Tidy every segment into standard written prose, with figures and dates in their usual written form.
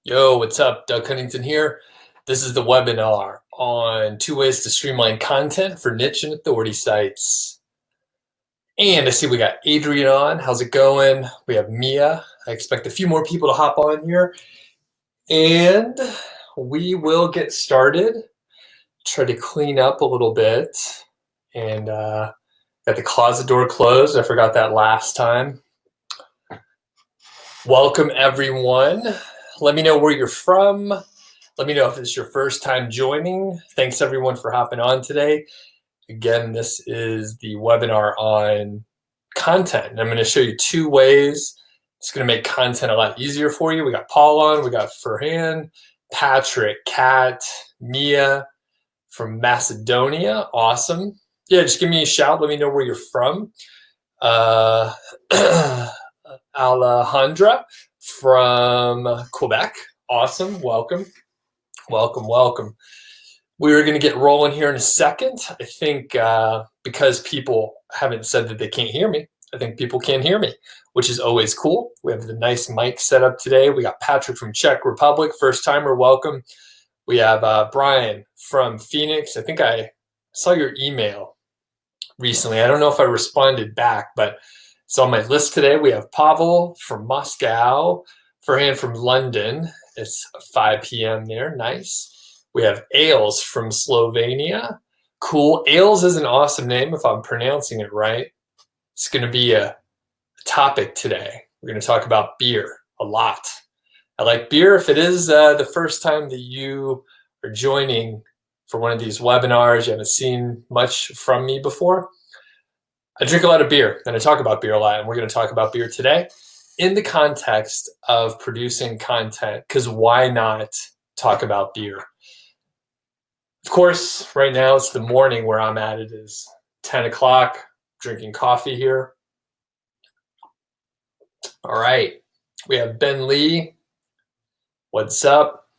Yo, what's up? Doug Cunnington here. This is the webinar on 2 ways to streamline content for niche and authority sites. And I see we got Adrian on. How's it going? We have Mia. I expect a few more people to hop on here. And we will get started. Try to clean up a little bit. And got the closet door closed. I forgot that last time. Welcome, everyone. Let me know where you're from. Let me know if it's your first time joining. Thanks everyone for hopping on today. Again, this is the webinar on content. And I'm going to show you 2 ways. It's going to make content a lot easier for you. We got Paul on, we got Ferhan, Patrick, Kat, Mia from Macedonia. Awesome. Yeah, just give me a shout. Let me know where you're from. Alejandra from Quebec. Awesome. Welcome. Welcome. We're going to get rolling here in a second. I think because people haven't said that they can't hear me, I think people can hear me, which is always cool. We have the nice mic set up today. We got Patrick from Czech Republic, first timer, welcome. We have Brian from Phoenix. I think I saw your email recently. I don't know if I responded back, but it's on my list today. We have Pavel from Moscow, Ferhan from London. It's 5 p.m. there. Nice. We have Ailes from Slovenia. Cool. Ailes is an awesome name if I'm pronouncing it right. It's going to be a topic today. We're going to talk about beer a lot. I like beer. If it is the first time that you are joining for one of these webinars, you haven't seen much from me before, I drink a lot of beer and I talk about beer a lot, and we're going to talk about beer today in the context of producing content, because why not talk about beer? Of course, right now it's the morning where I'm at. It is 10 o'clock, drinking coffee here. All right, we have Ben Lee. What's up?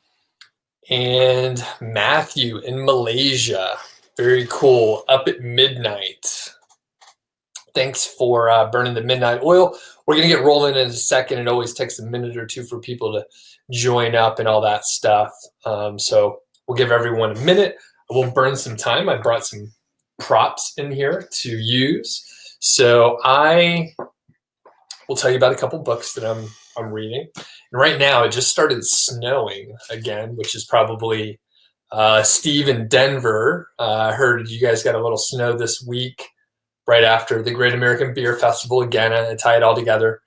And Matthew in Malaysia. Very cool. Up at midnight. Thanks for burning the midnight oil. We're going to get rolling in a second. It always takes a minute or two for people to join up and all that stuff. So we'll give everyone a minute. I will burn some time. I brought some props in here to use. So I will tell you about a couple books that I'm reading. And right now it just started snowing again, which is probably Steve in Denver. I heard you guys got a little snow this week, right after the Great American Beer Festival. Again, I tie it all together.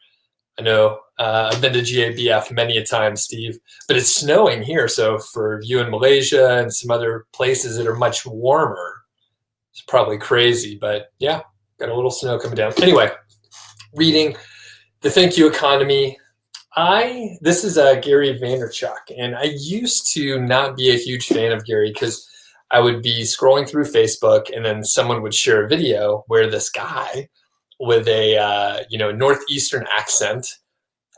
I know I've been to GABF many a time, Steve, but it's snowing here. So for you in Malaysia and some other places that are much warmer, it's probably crazy, but yeah, got a little snow coming down. Anyway, reading The Thank You Economy. This is Gary Vaynerchuk, and I used to not be a huge fan of Gary because I would be scrolling through Facebook and then someone would share a video where this guy with a Northeastern accent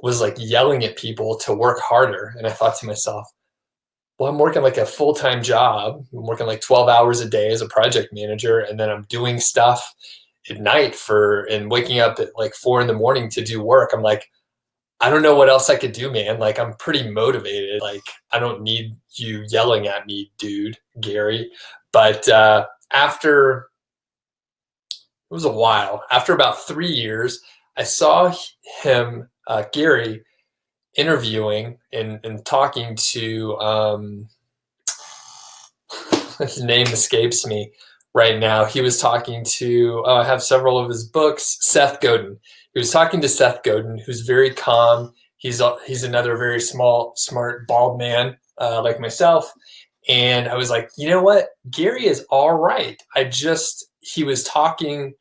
was like yelling at people to work harder. And I thought to myself, well, I'm working like a full-time job. I'm working like 12 hours a day as a project manager. And then I'm doing stuff at night and waking up at like 4 a.m. to do work. I'm like, I don't know what else I could do, man. Like, I'm pretty motivated. Like, I don't need you yelling at me, dude, Gary. But after, it was a while, after about 3 years, I saw him, Gary, interviewing and talking to, his name escapes me right now. He was talking to, I have several of his books, Seth Godin. He was talking to Seth Godin, who's very calm. He's another very smart, bald man like myself. And I was like, you know what? Gary is all right. He was talking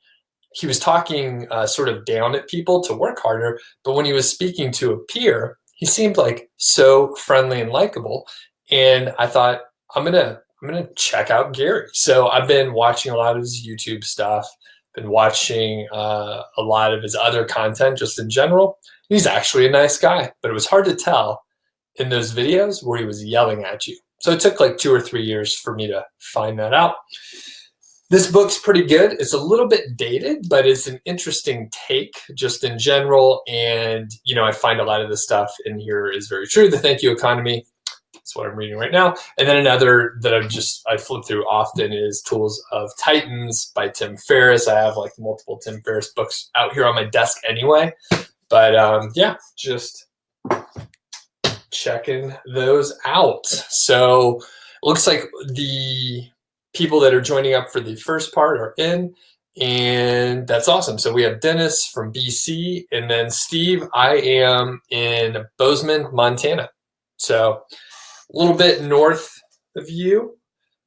sort of down at people to work harder. But when he was speaking to a peer, he seemed like so friendly and likable. And I thought, I'm gonna check out Gary. So I've been watching a lot of his YouTube stuff. Been watching a lot of his other content just in general. He's actually a nice guy, but it was hard to tell in those videos where he was yelling at you. So it took like 2 or 3 years for me to find that out. This book's pretty good. It's a little bit dated, but it's an interesting take just in general. And, you know, I find a lot of the stuff in here is very true. The Thank You Economy, that's what I'm reading right now. And then another that I flip through often is Tools of Titans by Tim Ferriss. I have like multiple Tim Ferriss books out here on my desk anyway. But yeah, just checking those out. So it looks like the people that are joining up for the first part are in, and that's awesome. So we have Dennis from BC, and then Steve, I am in Bozeman, Montana. So a little bit north of you,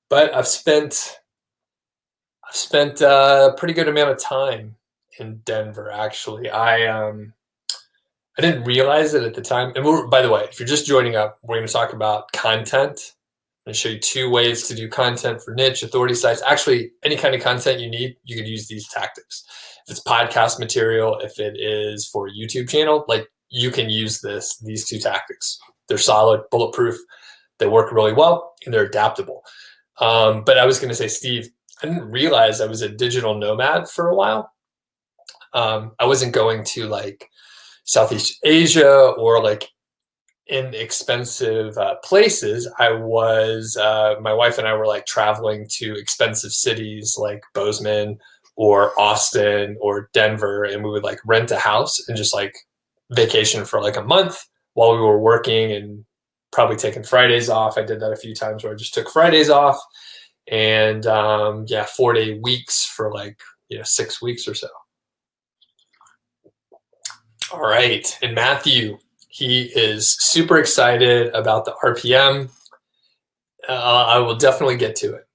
but I've spent a pretty good amount of time in Denver, actually. I didn't realize it at the time. And by the way, if you're just joining up, we're going to talk about content. I'm going to show you 2 ways to do content for niche authority sites. Actually, any kind of content you need, you could use these tactics. If it's podcast material, if it is for a YouTube channel, like you can use these 2 tactics. They're solid, bulletproof. They work really well, and they're adaptable. But I was going to say, Steve, I didn't realize I was a digital nomad for a while. I wasn't going to like Southeast Asia or like inexpensive places. I was, my wife and I were like traveling to expensive cities like Bozeman or Austin or Denver, and we would like rent a house and just like vacation for like a month while we were working, and probably taking Fridays off. I did that a few times where I just took Fridays off, and yeah, 4-day weeks for like, 6 weeks or so. All right, and Matthew, he is super excited about the RPM. I will definitely get to it.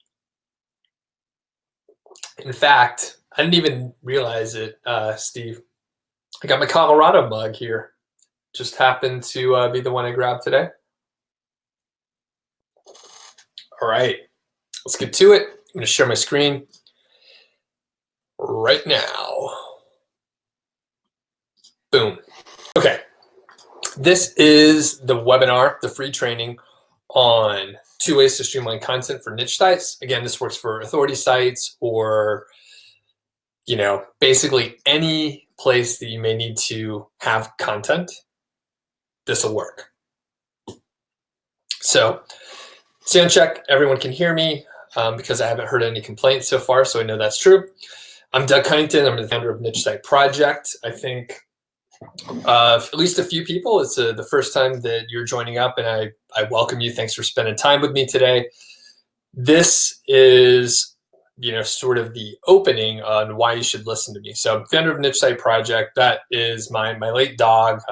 In fact, I didn't even realize it, Steve. I got my Colorado mug here. Just happened to be the one I grabbed today. All right, let's get to it. I'm going to share my screen right now. Boom. Okay. This is the webinar, the free training on 2 ways to streamline content for niche sites. Again, this works for authority sites or, basically any place that you may need to have content. This will work. So, sound check. Everyone can hear me because I haven't heard any complaints so far, so I know that's true. I'm Doug Cunnington. I'm the founder of Niche Site Project. I think at least a few people, it's the first time that you're joining up, and I welcome you. Thanks for spending time with me today. This is, sort of the opening on why you should listen to me. So I'm founder of Niche Site Project. That is my late dog,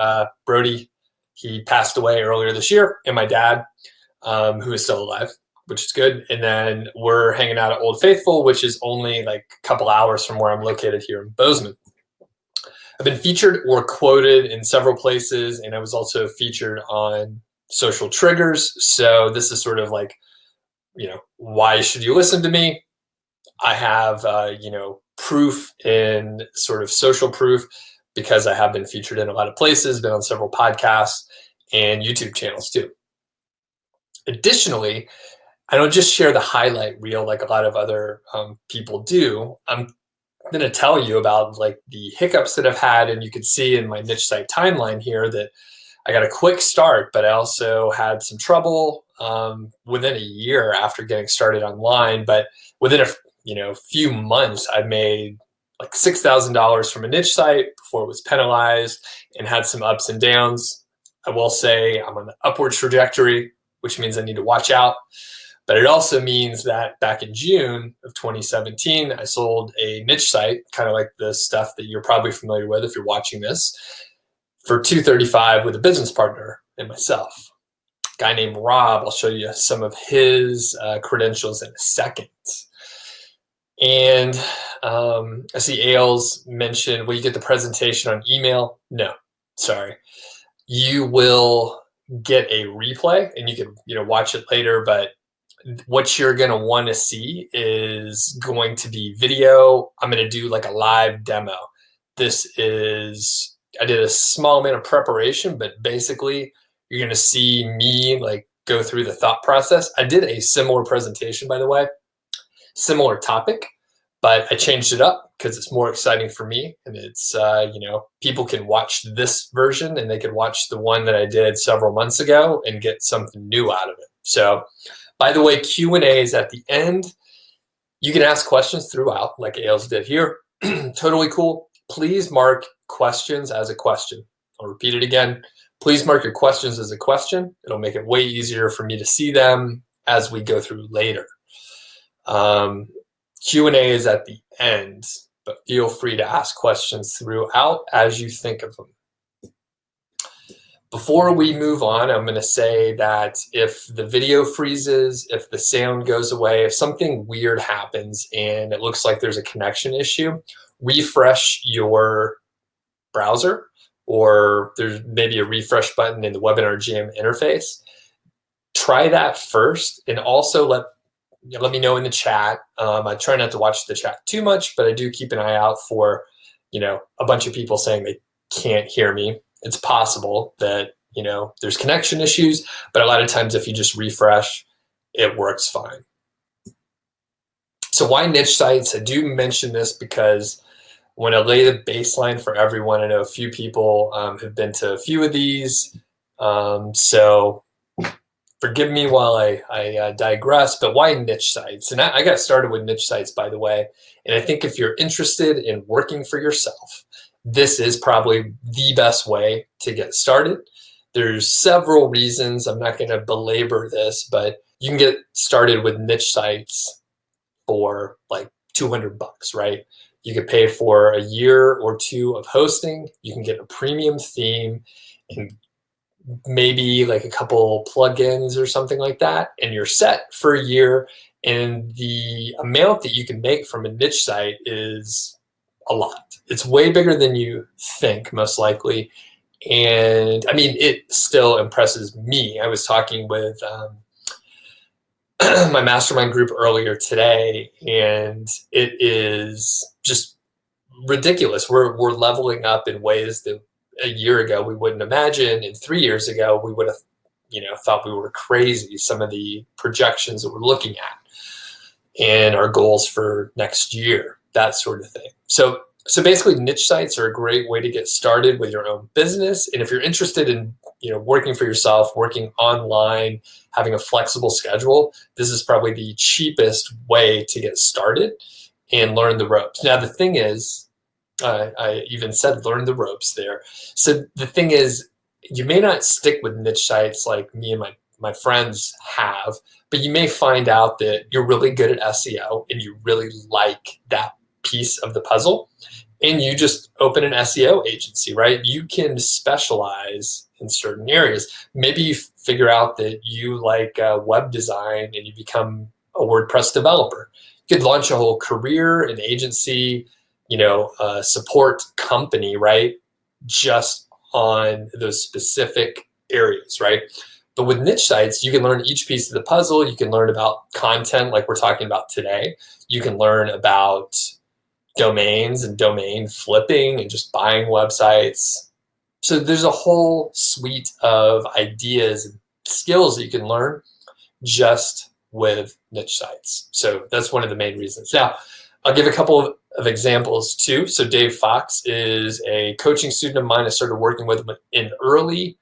Brody. He passed away earlier this year, and my dad, who is still alive, which is good. And then we're hanging out at Old Faithful, which is only like a couple hours from where I'm located here in Bozeman. I've been featured or quoted in several places, and I was also featured on Social Triggers. So this is sort of like, why should you listen to me? I have, proof in sort of social proof because I have been featured in a lot of places, been on several podcasts and YouTube channels too. Additionally, I don't just share the highlight reel like a lot of other people do. I'm going to tell you about like the hiccups that I've had, and you can see in my niche site timeline here that I got a quick start, but I also had some trouble within a year after getting started online. But within a few months, I made like $6,000 from a niche site before it was penalized, and had some ups and downs. I will say I'm on an upward trajectory, which means I need to watch out. But it also means that back in June of 2017, I sold a niche site, kind of like the stuff that you're probably familiar with if you're watching this, for $235 with a business partner and myself. A guy named Rob. I'll show you some of his credentials in a second. And I see Ailes mentioned, will you get the presentation on email? No, sorry. You will get a replay, and you can watch it later, but what you're going to want to see is going to be video. I'm going to do like a live demo. I did a small amount of preparation, but basically you're going to see me like go through the thought process. I did a similar presentation, by the way, similar topic, but I changed it up because it's more exciting for me, and it's people can watch this version and they can watch the one that I did several months ago and get something new out of it. So, by the way, Q&A is at the end. You can ask questions throughout, like Ailes did here. Totally cool. Please mark questions as a question. I'll repeat it again. Please mark your questions as a question. It'll make it way easier for me to see them as we go through later. Q&A is at the end, but feel free to ask questions throughout as you think of them. Before we move on, I'm going to say that if the video freezes, if the sound goes away, if something weird happens and it looks like there's a connection issue, refresh your browser, or there's maybe a refresh button in the Webinar Jam interface. Try that first, and also let me know in the chat. I try not to watch the chat too much, but I do keep an eye out for, a bunch of people saying they can't hear me. It's possible that, there's connection issues, but a lot of times if you just refresh, it works fine. So why niche sites? I do mention this because when I lay the baseline for everyone, I know a few people have been to a few of these. So forgive me while I digress, but why niche sites? And I got started with niche sites, by the way. And I think if you're interested in working for yourself, this is probably the best way to get started. There's several reasons. I'm not going to belabor this, but you can get started with niche sites for like $200, right? You could pay for a year or two of hosting. You can get a premium theme and maybe like a couple plugins or something like that, and you're set for a year. And the amount that you can make from a niche site is a lot. It's way bigger than you think, most likely. And I mean, it still impresses me. I was talking with my mastermind group earlier today, and it is just ridiculous. We're leveling up in ways that a year ago we wouldn't imagine, and 3 years ago we would have thought we were crazy. Some of the projections that we're looking at and our goals for next year, that sort of thing. So basically, niche sites are a great way to get started with your own business. And if you're interested in working for yourself, working online, having a flexible schedule, this is probably the cheapest way to get started and learn the ropes. Now, the thing is, I even said learn the ropes there. So the thing is, you may not stick with niche sites like me and my friends have, but you may find out that you're really good at SEO and you really like that piece of the puzzle, and you just open an SEO agency, right? You can specialize in certain areas. Maybe you figure out that you like web design and you become a WordPress developer. You could launch a whole career, an agency, a support company, right? Just on those specific areas, right? But with niche sites, you can learn each piece of the puzzle. You can learn about content like we're talking about today. You can learn about domains and domain flipping and just buying websites. So there's a whole suite of ideas and skills that you can learn just with niche sites. So that's one of the main reasons. Now, I'll give a couple of examples too. So Dave Fox is a coaching student of mine. I started working with him in early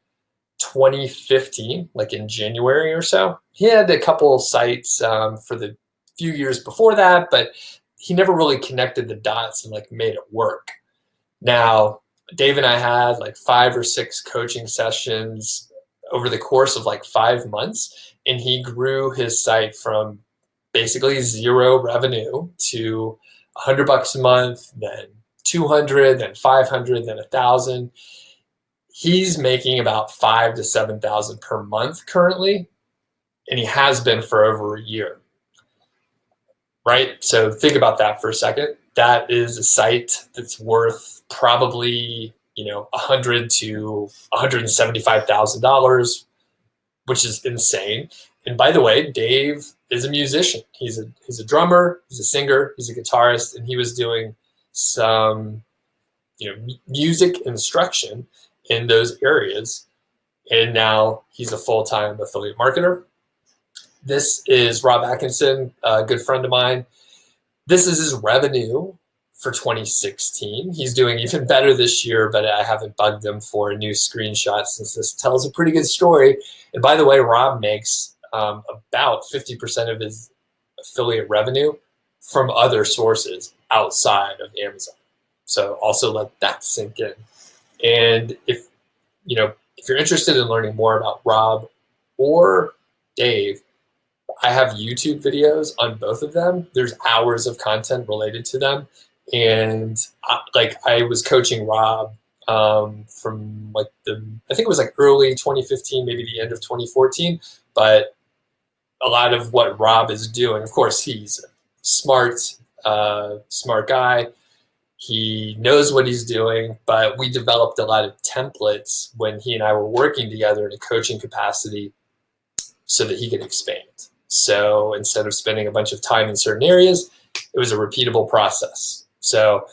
2015, like in January or so. He had a couple sites for the few years before that, but he never really connected the dots and like made it work. Now, Dave and I had like 5 or 6 coaching sessions over the course of like 5 months, and he grew his site from basically zero revenue to $100 a month, then 200, then 500, then 1,000. He's making about 5,000 to 7,000 per month currently, and he has been for over a year. Right? So think about that for a second. That is a site that's worth probably, $100,000 to $175,000, which is insane. And by the way, Dave is a musician. He's a drummer, he's a singer, he's a guitarist, and he was doing some, music instruction in those areas. And now he's a full-time affiliate marketer. This is Rob Atkinson, a good friend of mine. This is his revenue for 2016. He's doing even better this year, but I haven't bugged him for a new screenshot since this tells a pretty good story. And by the way, Rob makes about 50% of his affiliate revenue from other sources outside of Amazon. So also let that sink in. And if you're interested in learning more about Rob or Dave, I have YouTube videos on both of them. There's hours of content related to them. And I was coaching Rob from I think it was like early 2015, maybe the end of 2014. But a lot of what Rob is doing, of course, he's a smart guy. He knows what he's doing, but we developed a lot of templates when he and I were working together in a coaching capacity so that he could expand. So instead of spending a bunch of time in certain areas, it was a repeatable process. So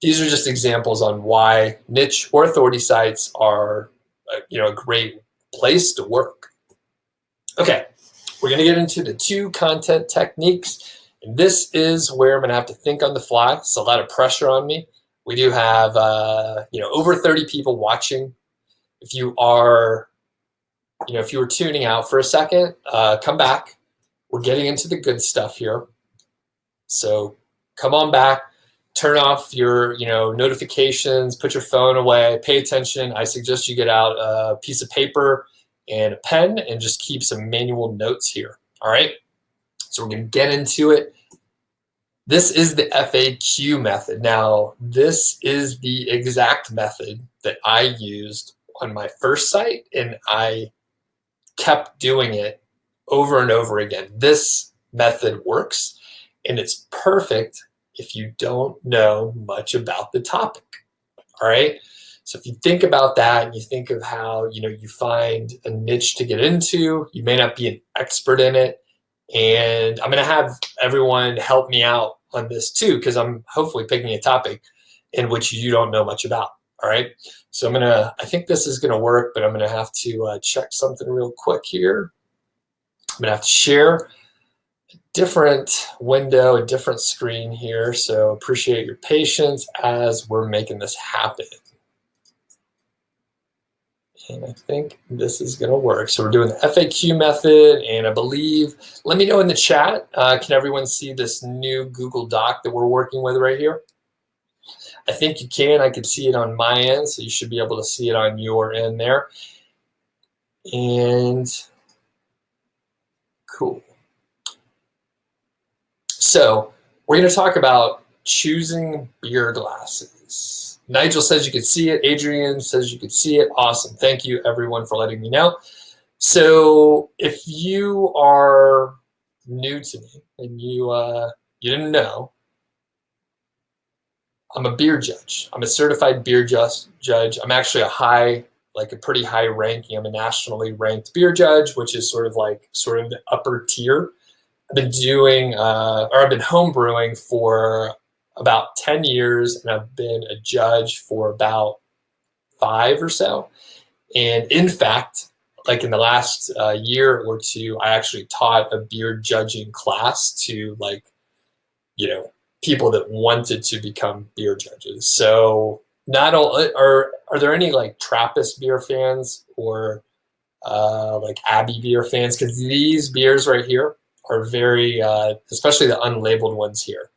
these are just examples on why niche or authority sites are a great place to work. Okay, we're going to get into the 2 content techniques. And this is where I'm going to have to think on the fly. It's a lot of pressure on me. We do have over 30 people watching. If you are if you were tuning out for a second, come back. We're getting into the good stuff here. So come on back, turn off your notifications, put your phone away, pay attention. I suggest you get out a piece of paper and a pen and just keep some manual notes here. All right. So we're going to get into it. This is the FAQ method. Now, this is the exact method that I used on my first site, and I kept doing it over and over again. This method works, and it's perfect if you don't know much about the topic. All right. So if you think about that and you think of how, you find a niche to get into, you may not be an expert in it. And I'm going to have everyone help me out on this too, because I'm hopefully picking a topic in which you don't know much about. All right. So I think this is going to work, but I'm going to have to check something real quick here. I'm going to have to share a different window, a different screen here. So appreciate your patience as we're making this happen. And I think this is going to work. So we're doing the FAQ method, and I believe, let me know in the chat, can everyone see this new Google Doc that we're working with right here? I think you can. I can see it on my end, so you should be able to see it on your end there. And cool. So we're going to talk about choosing beer glasses. Nigel says you could see it. Adrian says you could see it. Awesome. Thank you, everyone, for letting me know. So if you are new to me and you didn't know, I'm a beer judge. I'm a certified beer judge. I'm actually a pretty high ranking. I'm a nationally ranked beer judge, which is sort of the upper tier. I've been I've been home brewing for about 10 years, and I've been a judge for about 5 or so. And in fact, in the last year or two, I actually taught a beer judging class to people that wanted to become beer judges. So not only are there any Trappist beer fans or Abbey beer fans? Because these beers right here are very, especially the unlabeled ones here,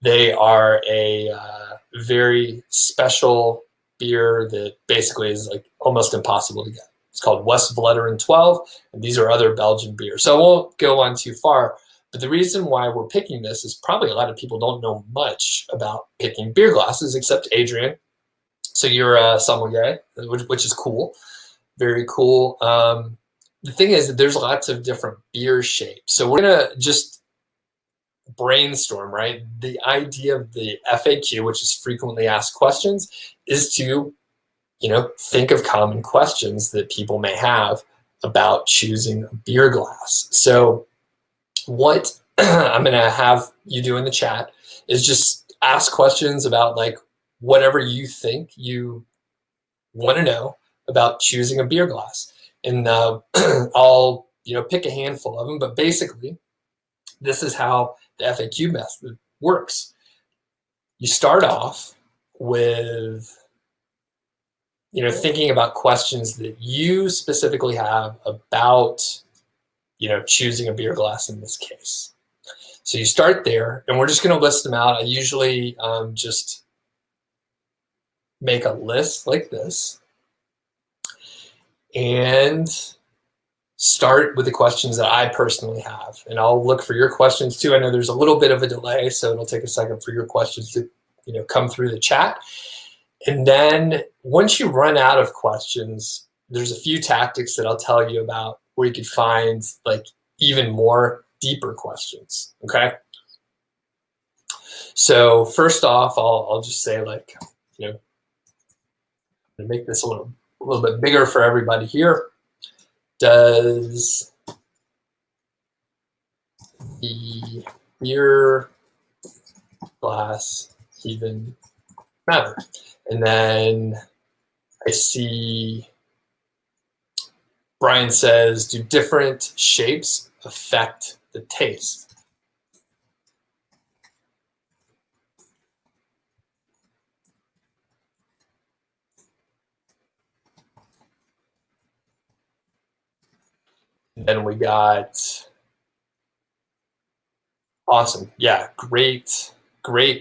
they are a very special beer that basically is almost impossible to get. It's called West Vletteren 12, and these are other Belgian beers. So I won't go on too far, but the reason why we're picking this is probably a lot of people don't know much about picking beer glasses, except Adrian. So you're a sommelier, which is cool, very cool. The thing is that there's lots of different beer shapes. So we're gonna just brainstorm, right? The idea of the FAQ, which is frequently asked questions, is to, think of common questions that people may have about choosing a beer glass. So what I'm going to have you do in the chat is just ask questions about whatever you think you want to know about choosing a beer glass. And I'll, pick a handful of them, but basically this is how the FAQ method works. You start off with thinking about questions that you specifically have about choosing a beer glass in this case. So you start there, and we're just going to list them out. I usually just make a list like this and start with the questions that I personally have. And I'll look for your questions too. I know there's a little bit of a delay, so it'll take a second for your questions to come through the chat. And then once you run out of questions, there's a few tactics that I'll tell you about where you could find like even more deeper questions, okay? So first off, I'll just say, like, I'm gonna make this a little bit bigger for everybody here. Does the beer glass even matter? And then I see Brian says, do different shapes affect the taste? And then we got, awesome. Yeah, great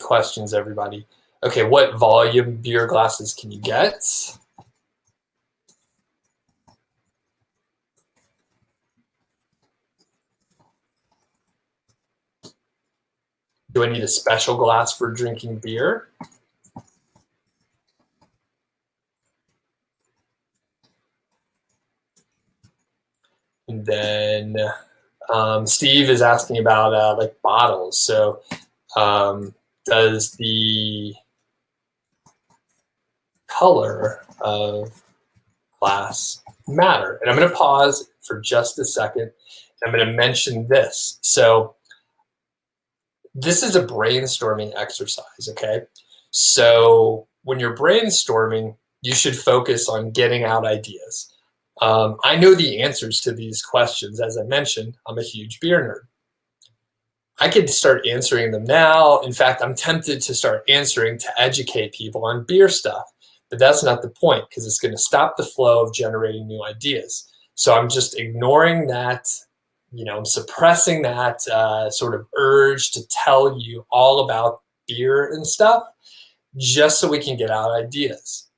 questions, everybody. Okay, what volume beer glasses can you get? Do I need a special glass for drinking beer? And then Steve is asking about like bottles. So does the color of glass matter? And I'm going to pause for just a second. I'm going to mention this. So this is a brainstorming exercise, okay? So when you're brainstorming, you should focus on getting out ideas. I know the answers to these questions. As I mentioned, I'm a huge beer nerd. I could start answering them now. In fact, I'm tempted to start answering to educate people on beer stuff, but that's not the point, because it's going to stop the flow of generating new ideas. So I'm just ignoring that, I'm suppressing that sort of urge to tell you all about beer and stuff, just so we can get out ideas.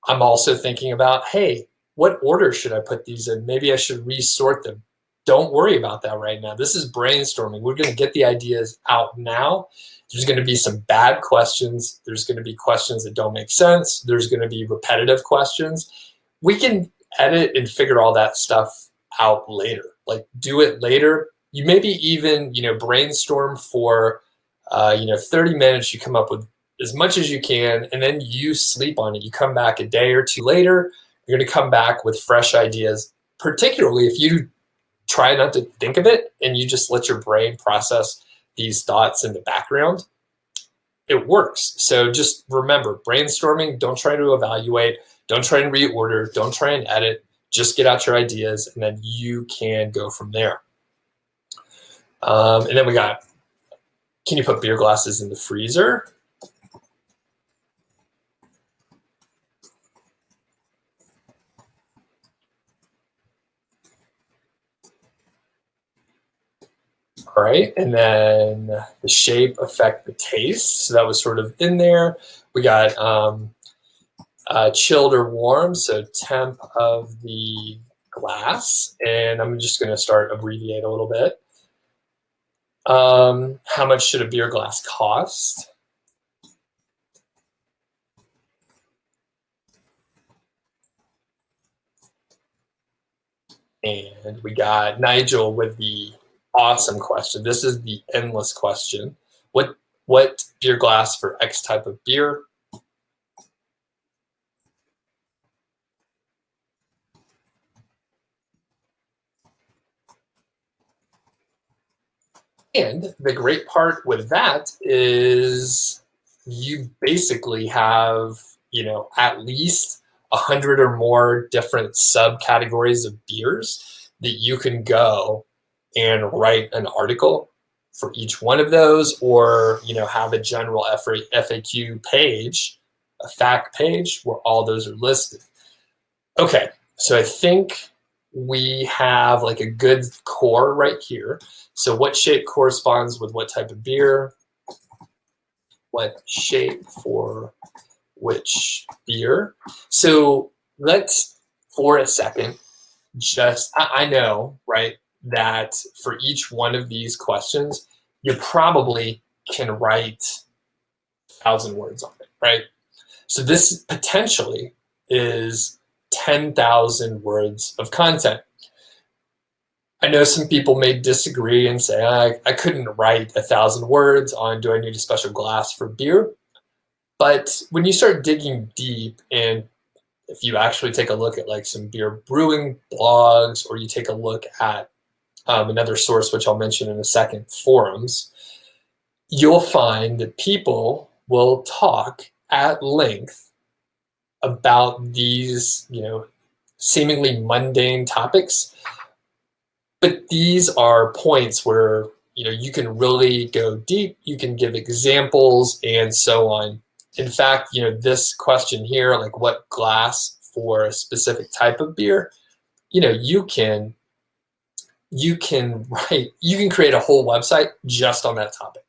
I'm also thinking about, hey, what order should I put these in? Maybe I should resort them. Don't worry about that right now. This is brainstorming. We're going to get the ideas out now. There's going to be some bad questions. There's going to be questions that don't make sense. There's going to be repetitive questions. We can edit and figure all that stuff out later. Like, do it later. You maybe even, brainstorm for, 30 minutes. You come up with as much as you can, and then you sleep on it. You come back a day or two later. You're going to come back with fresh ideas, particularly if you try not to think of it and you just let your brain process these thoughts in the background. It works. So just remember, brainstorming, don't try to evaluate, don't try and reorder, don't try and edit, just get out your ideas, and then you can go from there. And then we got, can you put beer glasses in the freezer? All right, and then the shape affect the taste. So that was sort of in there. We got chilled or warm, so temp of the glass. And I'm just going to start abbreviate a little bit. How much should a beer glass cost? And we got Nigel with the awesome question. This is the endless question. What beer glass for X type of beer? And the great part with that is you basically have, at least 100 or more different subcategories of beers that you can go and write an article for each one of those, or have a general FAQ page, a fact page where all those are listed. Okay, so I think we have like a good core right here. So what shape corresponds with what type of beer? What shape for which beer? So let's, for a second, I know, right, that for each one of these questions, you probably can write 1,000 words on it, right? So this potentially is 10,000 words of content. I know some people may disagree and say, I couldn't write 1,000 words on do I need a special glass for beer? But when you start digging deep, and if you actually take a look at like some beer brewing blogs, or you take a look at another source, which I'll mention in a second, forums, you'll find that people will talk at length about these, seemingly mundane topics. But these are points where, you can really go deep, you can give examples and so on. In fact, this question here, like what glass for a specific type of beer, you can create a whole website just on that topic.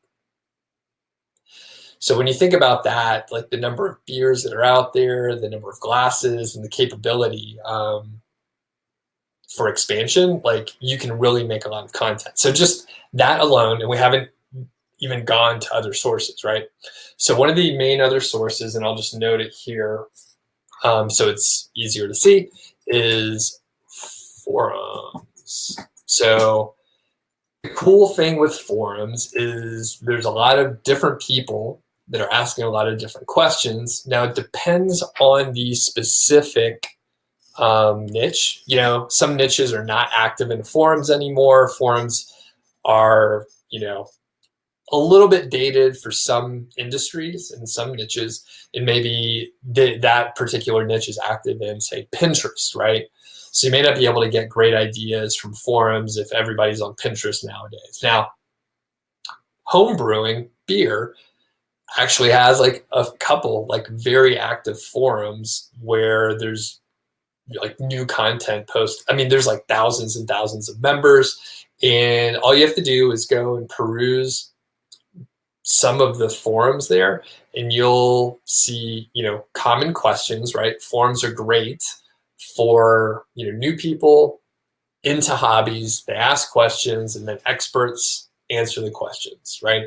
So when you think about that, like the number of beers that are out there, the number of glasses, and the capability for expansion, like you can really make a lot of content. So just that alone, and we haven't even gone to other sources, right? So one of the main other sources, and I'll just note it here so it's easier to see, is forums. So the cool thing with forums is there's a lot of different people that are asking a lot of different questions. Now it depends on the specific niche. Some niches are not active in forums anymore. Forums are, a little bit dated for some industries and some niches, and maybe that particular niche is active in, say, Pinterest, right? So you may not be able to get great ideas from forums if everybody's on Pinterest nowadays. Now, home brewing beer actually has like a couple like very active forums where there's like new content posts. I mean, there's like thousands and thousands of members, and all you have to do is go and peruse some of the forums there, and you'll see, common questions, right? Forums are great for, new people into hobbies. They ask questions, and then experts answer the questions, right?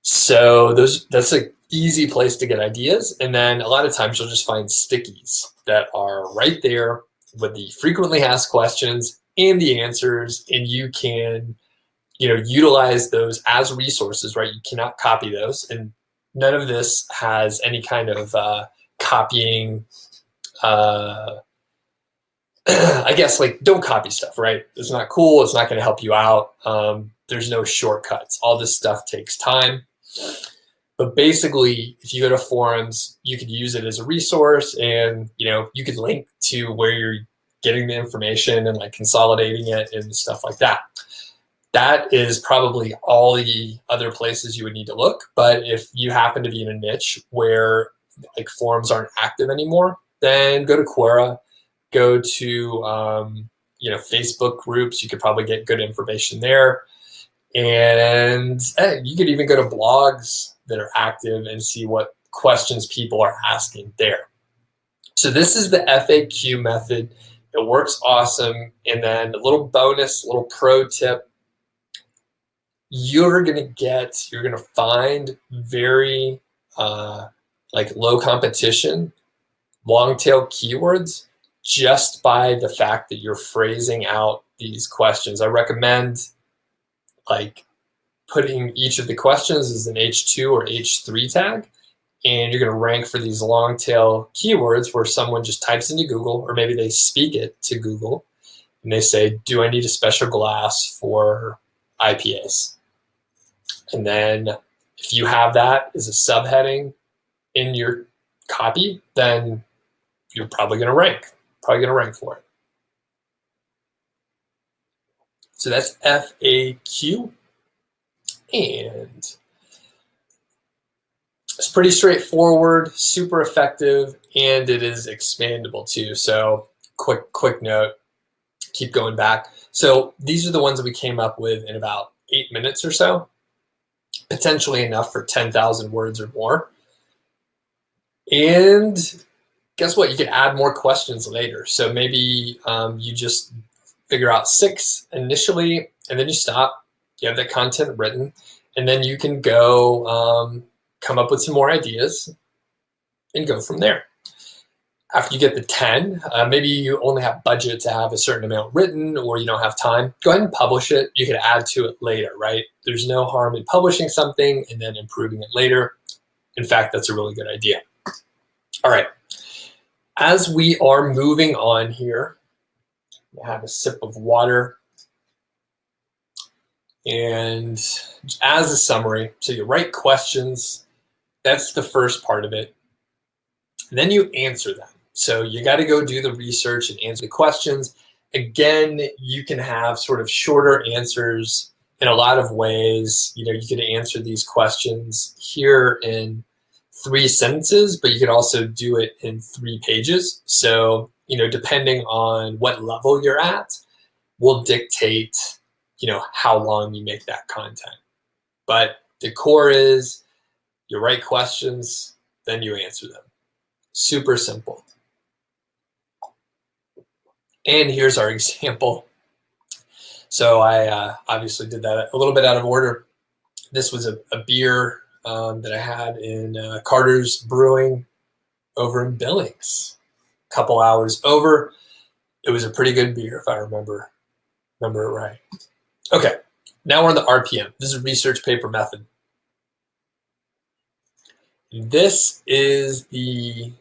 So that's an easy place to get ideas. And then a lot of times you'll just find stickies that are right there with the frequently asked questions and the answers, and you can utilize those as resources, right? You cannot copy those, and none of this has any kind of copying. I guess like don't copy stuff, right? It's not cool. It's not going to help you out. There's no shortcuts. All this stuff takes time. But basically, if you go to forums, you could use it as a resource, and you could link to where you're getting the information and like consolidating it and stuff like that. That is probably all the other places you would need to look. But if you happen to be in a niche where like forums aren't active anymore, then go to Quora, go to Facebook groups. You could probably get good information there. And you could even go to blogs that are active and see what questions people are asking there. So this is the FAQ method. It works awesome. And then a little bonus, little pro tip, you're going to find very like low competition, long tail keywords just by the fact that you're phrasing out these questions. I recommend like putting each of the questions as an H2 or H3 tag, and you're going to rank for these long tail keywords where someone just types into Google, or maybe they speak it to Google and they say, do I need a special glass for IPAs? And then if you have that as a subheading in your copy, then you're probably going to rank for it. So that's FAQ. And it's pretty straightforward, super effective, and it is expandable too. So quick note, keep going back. So these are the ones that we came up with in about 8 minutes or so, potentially enough for 10,000 words or more. And guess what? You can add more questions later. So maybe you just figure out 6 initially, and then you stop. You have that content written, and then you can go come up with some more ideas and go from there. After you get the 10, maybe you only have budget to have a certain amount written, or you don't have time, go ahead and publish it. You can add to it later, right? There's no harm in publishing something and then improving it later. In fact, that's a really good idea. All right, as we are moving on here, I have a sip of water. And as a summary, so you write questions, that's the first part of it. And then you answer them. So you got to go do the research and answer the questions. Again, you can have sort of shorter answers in a lot of ways. You can answer these questions here in 3 sentences, but you can also do it in 3 pages. So, depending on what level you're at, will dictate, how long you make that content. But the core is you write questions, then you answer them. Super simple. And here's our example. So I obviously did that a little bit out of order. This was a beer that I had in Carter's Brewing over in Billings. A couple hours over. It was a pretty good beer, if I remember it right. Okay, now we're on the RPM. This is research paper method. This is the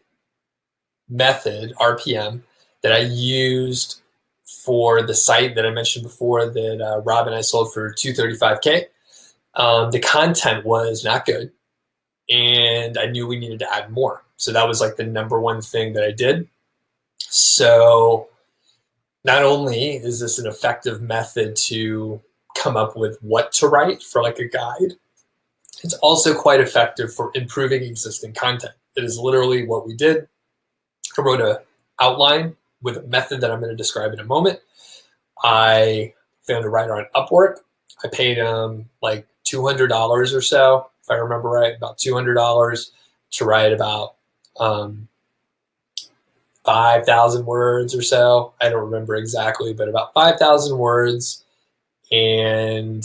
method, RPM, that I used for the site that I mentioned before that Rob and I sold for $235K. The content was not good, and I knew we needed to add more. So that was like the #1 thing that I did. So not only is this an effective method to come up with what to write for like a guide, it's also quite effective for improving existing content. It is literally what we did. I wrote an outline with a method that I'm going to describe in a moment. I found a writer on Upwork. I paid him like $200 or so, if I remember right, about $200 to write about 5,000 words or so. I don't remember exactly, but about 5,000 words. And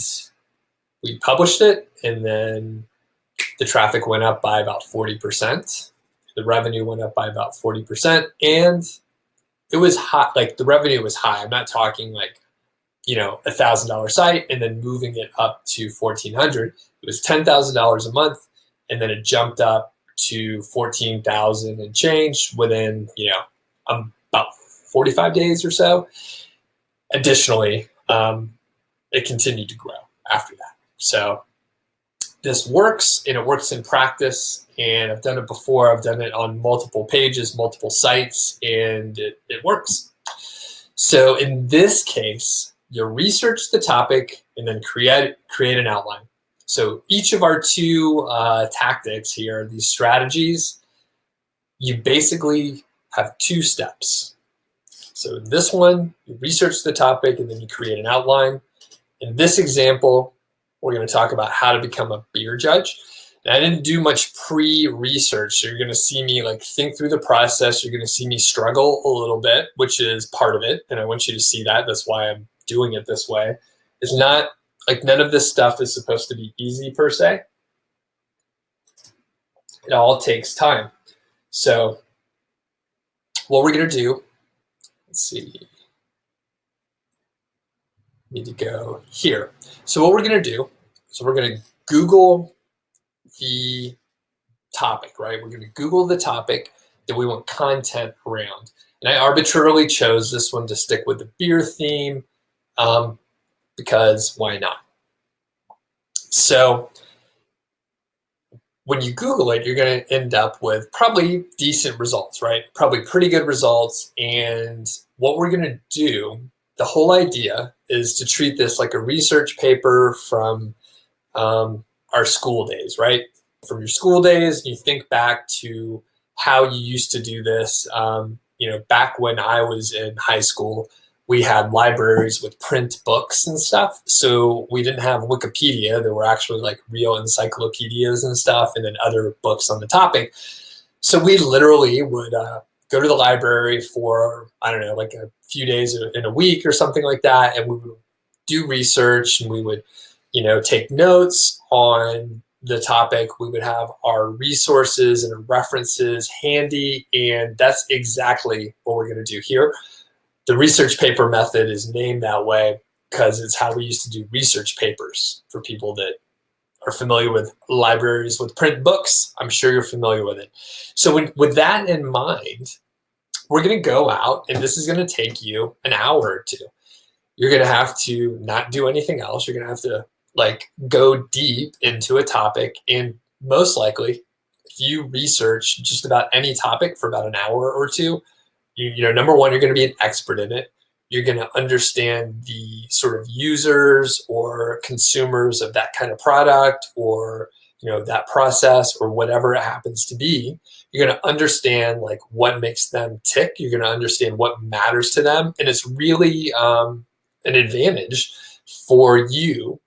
we published it, and then the traffic went up by about 40%. The revenue went up by about 40%, and it was high. Like the revenue was high. I'm not talking like, $1,000 site and then moving it up to $1,400. It was $10,000 a month, and then it jumped up to 14,000 and change within, about 45 days or so. Additionally, it continued to grow after that. So this works, and it works in practice, and I've done it before. I've done it on multiple pages, multiple sites, and it works. So in this case, you research the topic and then create an outline. So each of our 2 tactics here, these strategies, you basically have 2 steps. So in this one, you research the topic and then you create an outline. In this example, we're going to talk about how to become a beer judge. And I didn't do much pre-research, so you're going to see me like think through the process. You're going to see me struggle a little bit, which is part of it, and I want you to see that. That's why I'm doing it this way. It's not like none of this stuff is supposed to be easy per se. It all takes time. So what we're going to do, let's see. Need to go here. So what we're going to do, so we're going to Google the topic, right? We're going to Google the topic that we want content around. And I arbitrarily chose this one to stick with the beer theme because why not? So when you Google it, you're going to end up with probably decent results, right? Probably pretty good results. And what we're going to do, the whole idea is to treat this like a research paper from our school days, right? From your school days, you think back to how you used to do this. Back when I was in high school, we had libraries with print books and stuff. So we didn't have Wikipedia. There were actually like real encyclopedias and stuff, and then other books on the topic. So we literally would go to the library for, I don't know, like a few days in a week or something like that. And we would do research, and we would, take notes on the topic. We would have our resources and references handy. And that's exactly what we're going to do here. The research paper method is named that way because it's how we used to do research papers. For people that are familiar with libraries with print books, I'm sure you're familiar with it. So with that in mind, we're going to go out, and this is going to take you an hour or two. You're going to have to not do anything else. You're going to have to go deep into a topic, and most likely, if you research just about any topic for about an hour or two, number one, you're going to be an expert in it. You're going to understand the sort of users or consumers of that kind of product, or that process, or whatever it happens to be. You're going to understand what makes them tick. You're going to understand what matters to them, and it's really an advantage for you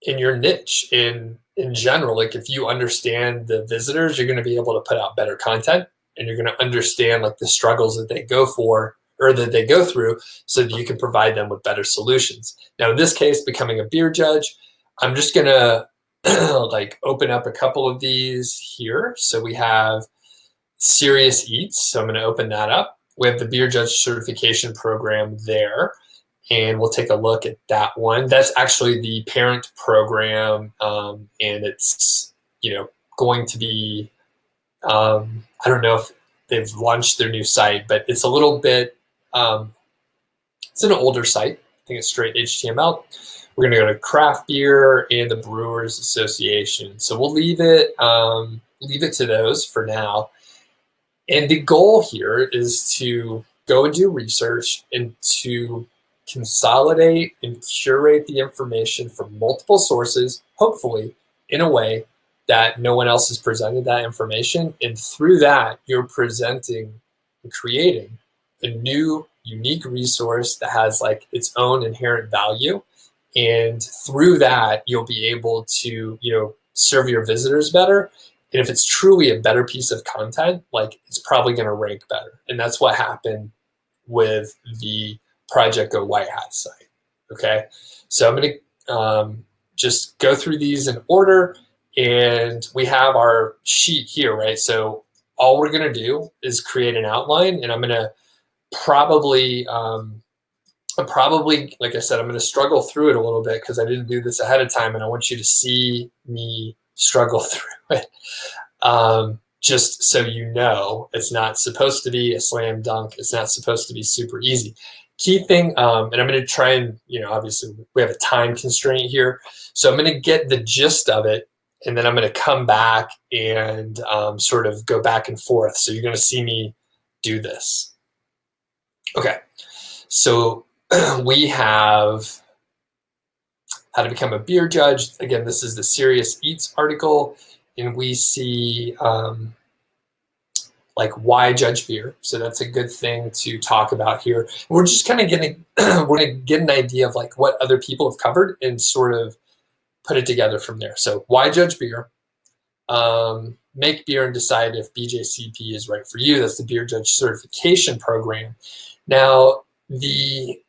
in your niche. In general, if you understand the visitors, you're going to be able to put out better content, and you're going to understand the struggles that they go through, so that you can provide them with better solutions. Now, in this case, becoming a beer judge, I'm just going to open up a couple of these here. So we have Serious Eats. So I'm going to open that up. We have the beer judge certification program there, and we'll take a look at that one. That's actually the parent program, and it's going to be, I don't know if they've launched their new site, but it's a little bit, it's an older site. I think it's straight HTML. We're going to go to craft beer and the Brewers Association. So we'll leave it to those for now. And the goal here is to go and do research, and to consolidate and curate the information from multiple sources, hopefully in a way that no one else has presented that information. And through that, you're presenting and creating a new, unique resource that has its own inherent value. And through that, you'll be able to, serve your visitors better. And if it's truly a better piece of content, it's probably going to rank better. And that's what happened with the Project Go White Hat site. Okay. So I'm going to just go through these in order, and we have our sheet here, right? So all we're going to do is create an outline, and I'm going to probably, like I said, I'm going to struggle through it a little bit because I didn't do this ahead of time, and I want you to see me struggle through it. Just so you know, it's not supposed to be a slam dunk. It's not supposed to be super easy. Key thing, and I'm going to try and, obviously we have a time constraint here. So I'm going to get the gist of it, and then I'm going to come back and sort of go back and forth. So you're going to see me do this. Okay. So we have how to become a beer judge. Again, this is the Serious Eats article, and we see why judge beer. So that's a good thing to talk about here. We're just kind of getting, we're going to get an idea of what other people have covered and sort of put it together from there. So why judge beer? Make beer and decide if BJCP is right for you. That's the beer judge certification program. Now, the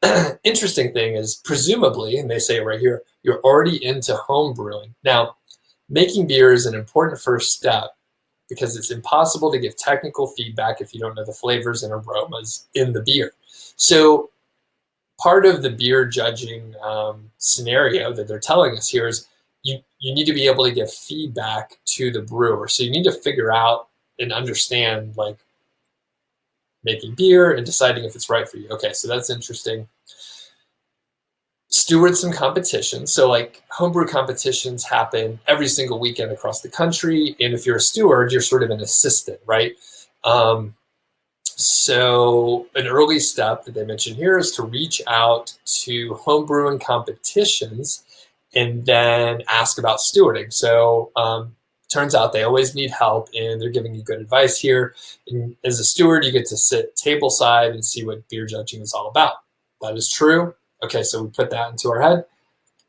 interesting thing is, presumably, and they say it right here, you're already into home brewing. Now, making beer is an important first step because it's impossible to give technical feedback if you don't know the flavors and aromas in the beer. So part of the beer judging scenario that they're telling us here is you need to be able to give feedback to the brewer. So you need to figure out and understand making beer and deciding if it's right for you. Okay, so that's interesting. Steward some competitions. So homebrew competitions happen every single weekend across the country. And if you're a steward, you're sort of an assistant, right? So an early step that they mention here is to reach out to homebrewing competitions and then ask about stewarding. So turns out they always need help, and they're giving you good advice here. And as a steward, you get to sit table side and see what beer judging is all about. That is true. Okay, so we put that into our head.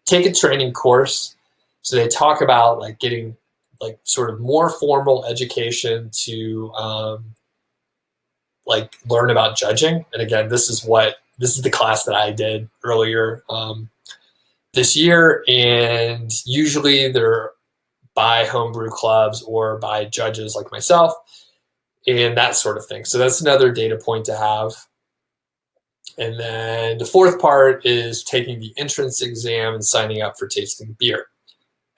Take a training course. So they talk about like getting like sort of more formal education to like learn about judging. And again, this is the class that I did earlier this year, and usually they're by homebrew clubs or by judges like myself and that sort of thing. So that's another data point to have. And then the fourth part is taking the entrance exam and signing up for tasting beer.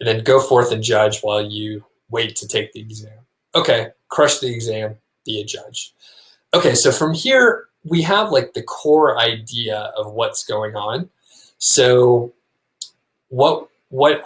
And then go forth and judge while you wait to take the exam. Okay, crush the exam, be a judge. Okay, so from here, we have like the core idea of what's going on. So what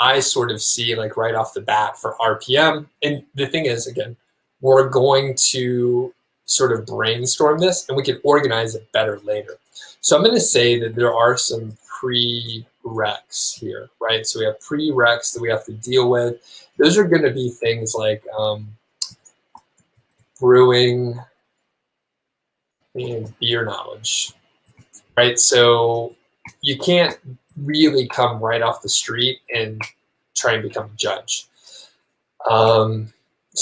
I sort of see like right off the bat for RPM, and the thing is, again, we're going to sort of brainstorm this and we can organize it better later. So I'm going to say that there are some prereqs here, right? So we have prereqs that we have to deal with. Those are going to be things like brewing and beer knowledge, right? So you can't really come right off the street and try and become a judge. So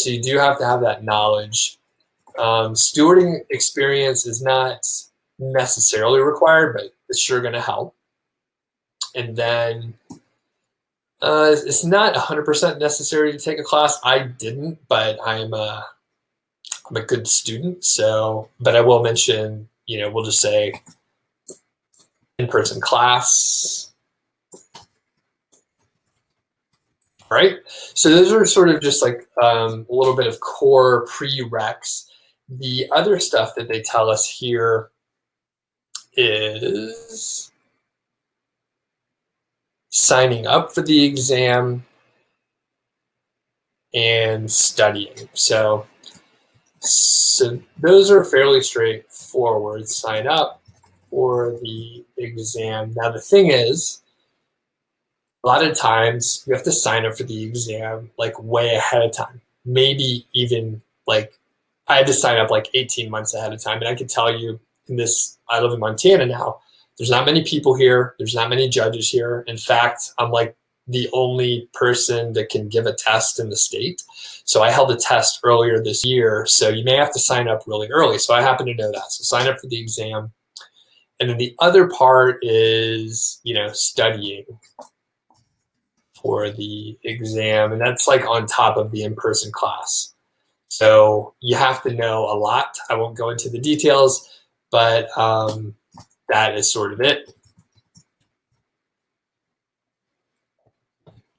you do have to have that knowledge. Stewarding experience is not necessarily required, but it's sure going to help. And then it's not 100% necessary to take a class. I didn't, but I'm a good student. So, but I will mention, we'll just say in-person class. Right? So those are sort of just like a little bit of core prereqs. The other stuff that they tell us here is signing up for the exam and studying. So those are fairly straightforward. Sign up for the exam. Now the thing is, a lot of times you have to sign up for the exam like way ahead of time. Maybe even like I had to sign up like 18 months ahead of time. And I can tell you I live in Montana now, there's not many people here. There's not many judges here. In fact, I'm like the only person that can give a test in the state. So I held a test earlier this year. So you may have to sign up really early. So I happen to know that. So sign up for the exam. And then the other part is, studying for the exam, and that's like on top of the in-person class. So you have to know a lot. I won't go into the details, but that is sort of it.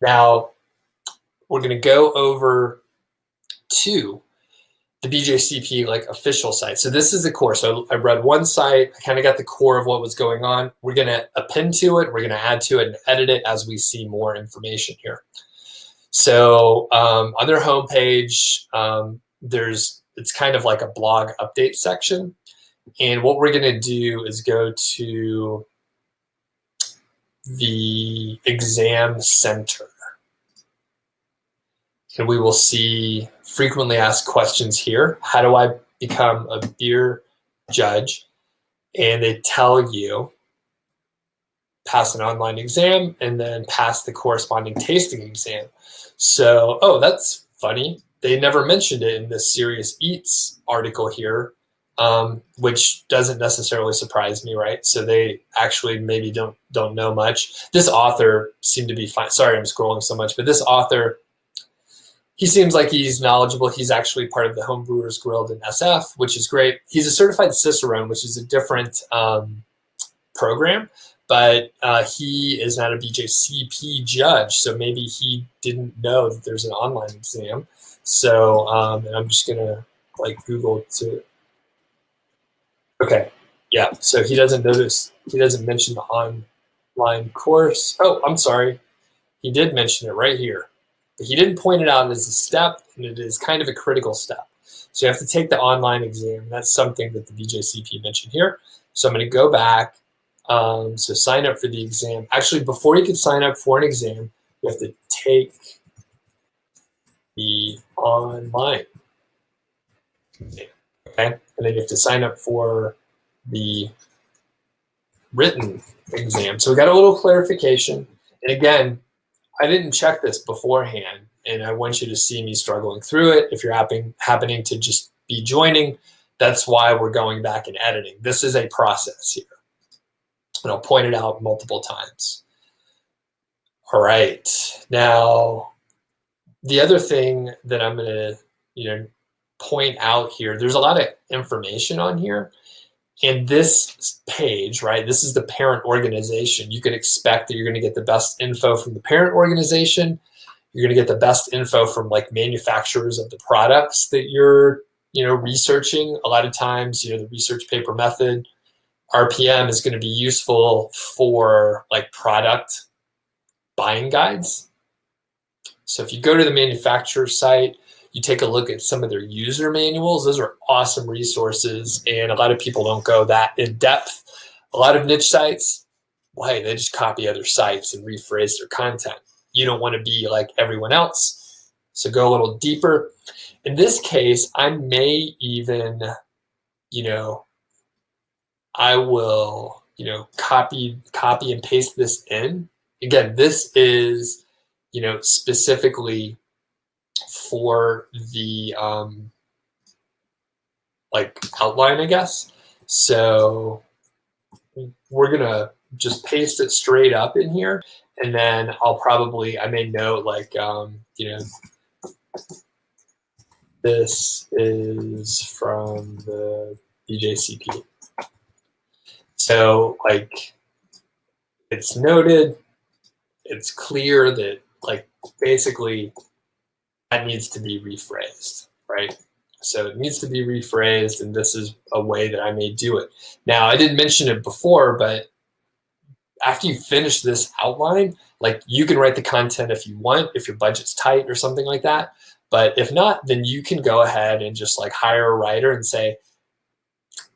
Now we're going to go over to the BJCP like official site. So this is the core. So I read one site, I kind of got the core of what was going on. We're going to append to it. We're going to add to it and edit it as we see more information here. So on their homepage, it's kind of like a blog update section. And what we're going to do is go to the exam center. And we will see frequently asked questions here. How do I become a beer judge? And they tell you pass an online exam and then pass the corresponding tasting exam. So, oh, that's funny. They never mentioned it in this Serious Eats article here, which doesn't necessarily surprise me, right? So they actually maybe don't know much. This author seemed to be fine. Sorry, I'm scrolling so much, but this author, he seems like he's knowledgeable. He's actually part of the Homebrewers Guild in SF, which is great. He's a certified Cicerone, which is a different program, but he is not a BJCP judge, so maybe he didn't know that there's an online exam. So, and I'm just gonna like Google to. Okay, yeah. So he doesn't notice. He doesn't mention the online course. Oh, I'm sorry. He did mention it right here. But he didn't point it out as a step, and it is kind of a critical step. So you have to take the online exam. That's something that the BJCP mentioned here. So I'm going to go back. So sign up for the exam. Actually, before you can sign up for an exam, you have to take the online exam, okay? And then you have to sign up for the written exam. So we got a little clarification. And again, I didn't check this beforehand, and I want you to see me struggling through it. If you're happening to just be joining, that's why we're going back and editing. This is a process here, and I'll point it out multiple times. All right, now the other thing that I'm going to point out here, there's a lot of information on here. And this page, right, this is the parent organization. You can expect that you're going to get the best info from the parent organization. You're going to get the best info from like manufacturers of the products that you're, researching. A lot of times, the research paper method, RPM, is going to be useful for like product buying guides. So if you go to the manufacturer site, you take a look at some of their user manuals. Those are awesome resources, and a lot of people don't go that in depth. A lot of niche sites, they just copy other sites and rephrase their content. You don't want to be like everyone else, so go a little deeper. In this case, I may even, I will, copy and paste this in. Again, this is, specifically for the like outline, I guess. So we're gonna just paste it straight up in here, and then I may note like this is from the BJCP. So like it's noted, it's clear that like basically that needs to be rephrased, right? So it needs to be rephrased, and this is a way that I may do it. Now, I didn't mention it before, but after you finish this outline, like you can write the content if you want, if your budget's tight or something like that. But if not, then you can go ahead and just like hire a writer and say,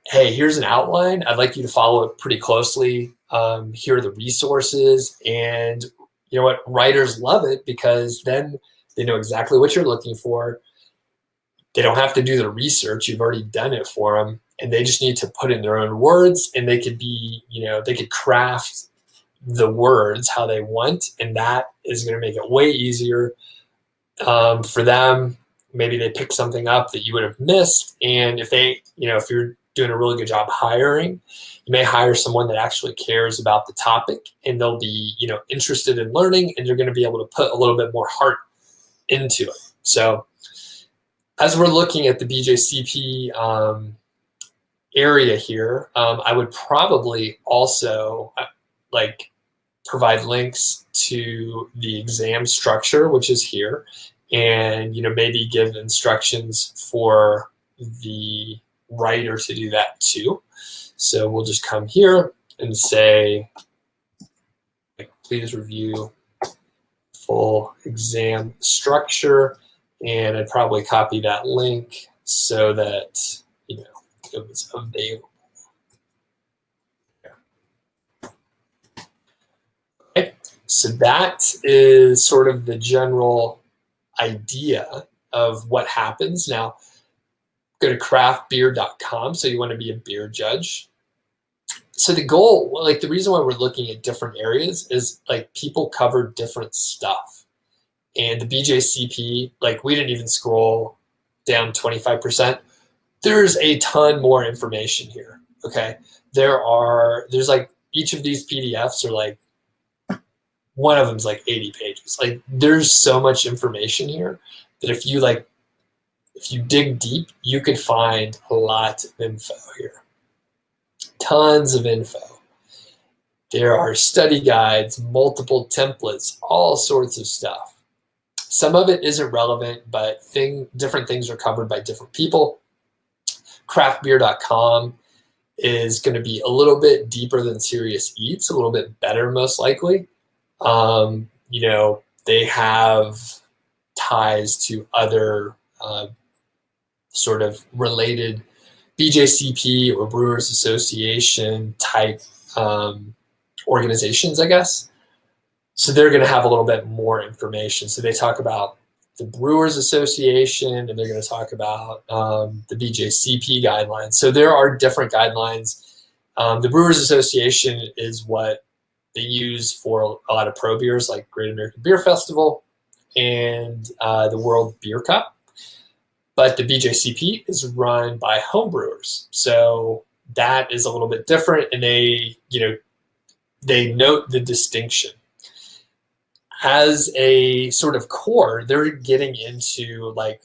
hey, here's an outline. I'd like you to follow it pretty closely. Here are the resources. And you know what? Writers love it because then they know exactly what you're looking for. They don't have to do the research. You've already done it for them. And they just need to put in their own words, and they could be, they could craft the words how they want. And that is going to make it way easier for them. Maybe they pick something up that you would have missed. And if they, if you're doing a really good job hiring, you may hire someone that actually cares about the topic, and they'll be, interested in learning, and you're going to be able to put a little bit more heart into it. So as we're looking at the BJCP area here, I would probably also like provide links to the exam structure, which is here, and maybe give instructions for the writer to do that too. So we'll just come here and say, like, please review full exam structure, and I'd probably copy that link so that it was available. Okay, so that is sort of the general idea of what happens. Now, go to craftbeer.com. So you want to be a beer judge. So the goal, like the reason why we're looking at different areas is like people cover different stuff. And the BJCP, like we didn't even scroll down 25%. There's a ton more information here, okay? There's like, each of these PDFs are like, one of them's like 80 pages. Like there's so much information here that if you dig deep, you could find a lot of info here. Tons of info. There are study guides, multiple templates, all sorts of stuff. Some of it isn't relevant, but different things are covered by different people. Craftbeer.com is going to be a little bit deeper than Serious Eats, a little bit better most likely. They have ties to other sort of related BJCP or Brewers Association type organizations, I guess. So they're going to have a little bit more information. So they talk about the Brewers Association, and they're going to talk about the BJCP guidelines. So there are different guidelines. The Brewers Association is what they use for a lot of pro beers, like Great American Beer Festival and the World Beer Cup. But the BJCP is run by homebrewers. So that is a little bit different, and they note the distinction. As a sort of core, they're getting into like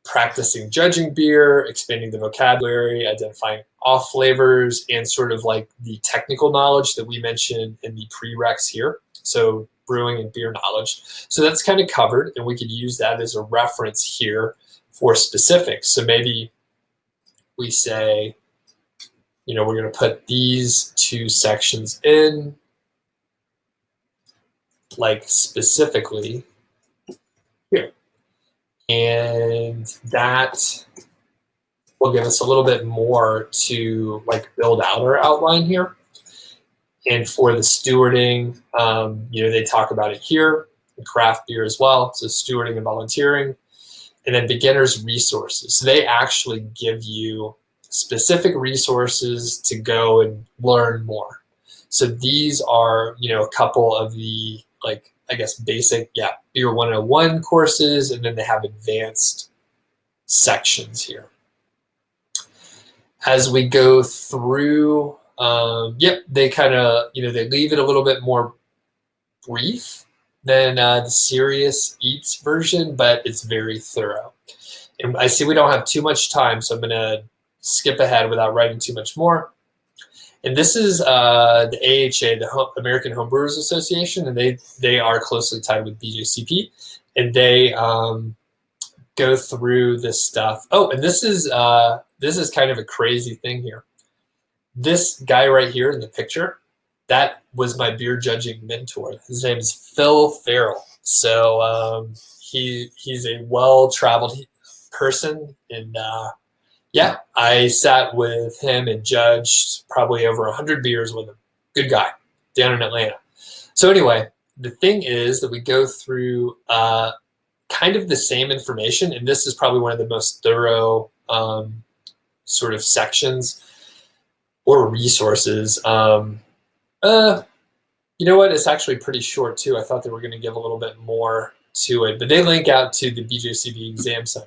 practicing judging beer, expanding the vocabulary, identifying off flavors, and sort of like the technical knowledge that we mentioned in the prereqs here. So brewing and beer knowledge. So that's kind of covered, and we could use that as a reference here for specifics. So maybe we say, we're going to put these two sections in, like specifically here. And that will give us a little bit more to like build out our outline here. And for the stewarding, they talk about it here, craft beer as well. So stewarding and volunteering, and then beginners resources. So they actually give you specific resources to go and learn more. So these are, a couple of the basic, Beer 101 courses, and then they have advanced sections here. As we go through, they kind of, they leave it a little bit more brief than the Serious Eats version, but it's very thorough. And I see we don't have too much time, so I'm going to skip ahead without writing too much more. And this is the AHA, the American Homebrewers Association, and they are closely tied with BJCP, and they go through this stuff. Oh, and this is kind of a crazy thing here. This guy right here in the picture, that was my beer judging mentor. His name is Phil Farrell. So he's a well-traveled person, and I sat with him and judged probably over 100 beers with him. Good guy, down in Atlanta. So anyway, the thing is that we go through kind of the same information, and this is probably one of the most thorough sort of sections or resources. You know what? It's actually pretty short too. I thought they were going to give a little bit more to it, but they link out to the BJCP Exam Center.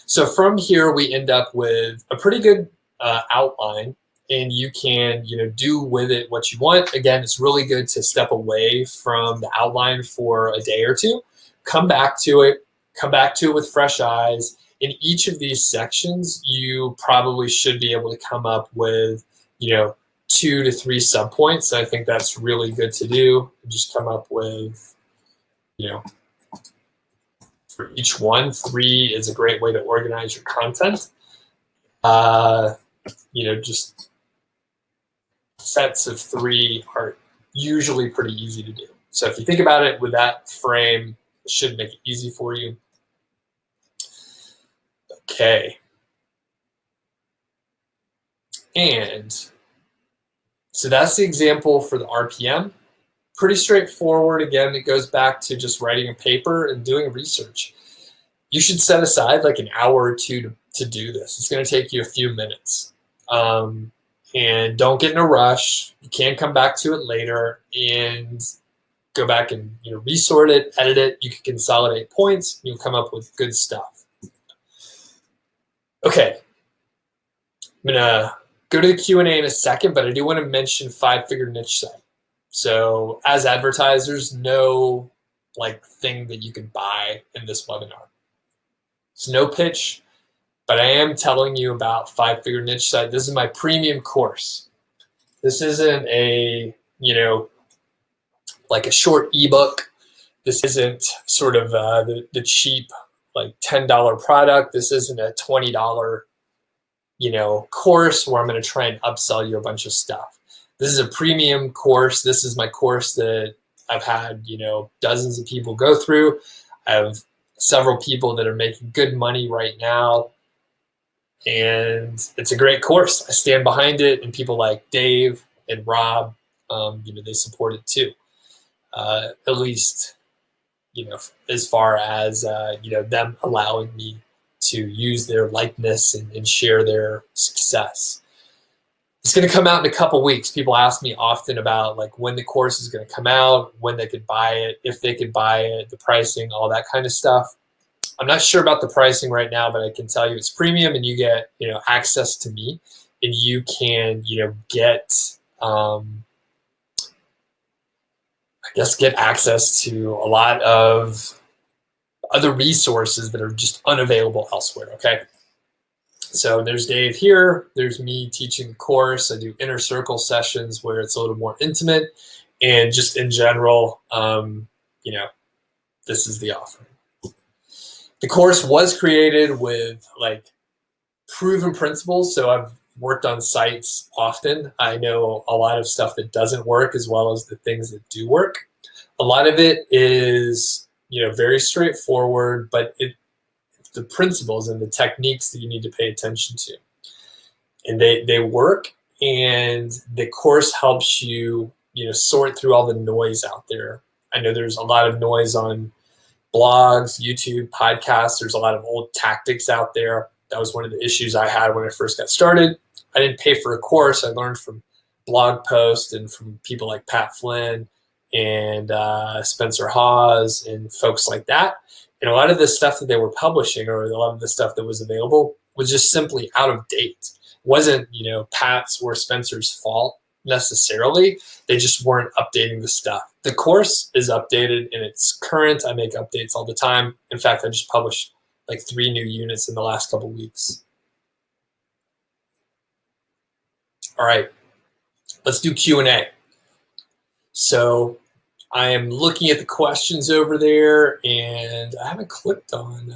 So from here, we end up with a pretty good outline, and you can, do with it what you want. Again, it's really good to step away from the outline for a day or two, come back to it with fresh eyes. In each of these sections, you probably should be able to come up with, 2 to 3 subpoints. I think that's really good to do. Just come up with, for each one, 3 is a great way to organize your content. Just sets of 3 are usually pretty easy to do. So if you think about it with that frame, it should make it easy for you. Okay. And so that's the example for the RPM. Pretty straightforward. Again, it goes back to just writing a paper and doing research. You should set aside like an hour or 2 to do this. It's going to take you a few minutes. And don't get in a rush. You can come back to it later and go back and resort it, edit it. You can consolidate points. You'll come up with good stuff. Okay. I'm going to go to the Q&A in a second, but I do want to mention 5-figure niche site. So as advertisers, no thing that you can buy in this webinar. It's no pitch, but I am telling you about 5-figure niche site. This is my premium course. This isn't a, like a short ebook. This isn't sort of the cheap $10 product. This isn't a $20 course where I'm going to try and upsell you a bunch of stuff. This is a premium course. This is my course that I've had, dozens of people go through. I have several people that are making good money right now. And it's a great course. I stand behind it, and people like Dave and Rob, they support it too. At least, as far as, them allowing me to use their likeness and share their success. It's going to come out in a couple weeks. People ask me often about like when the course is going to come out, when they could buy it, if they could buy it, the pricing, all that kind of stuff. I'm not sure about the pricing right now, but I can tell you it's premium, and you get, access to me, and you can, get, get access to a lot of other resources that are just unavailable elsewhere. Okay. So there's Dave here. There's me teaching the course. I do inner circle sessions where it's a little more intimate, and just in general, this is the offering. The course was created with like proven principles. So I've worked on sites often. I know a lot of stuff that doesn't work as well as the things that do work. A lot of it is, very straightforward, but the principles and the techniques that you need to pay attention to. And they work, and the course helps you, sort through all the noise out there. I know there's a lot of noise on blogs, YouTube, podcasts. There's a lot of old tactics out there. That was one of the issues I had when I first got started. I didn't pay for a course. I learned from blog posts and from people like Pat Flynn and Spencer Hawes and folks like that. And a lot of the stuff that they were publishing, or a lot of the stuff that was available, was just simply out of date. It wasn't, Pat's or Spencer's fault necessarily. They just weren't updating the stuff. The course is updated and it's current. I make updates all the time. In fact, I just published like 3 new units in the last couple of weeks. All right, let's do Q&A. So I am looking at the questions over there, and I haven't clicked over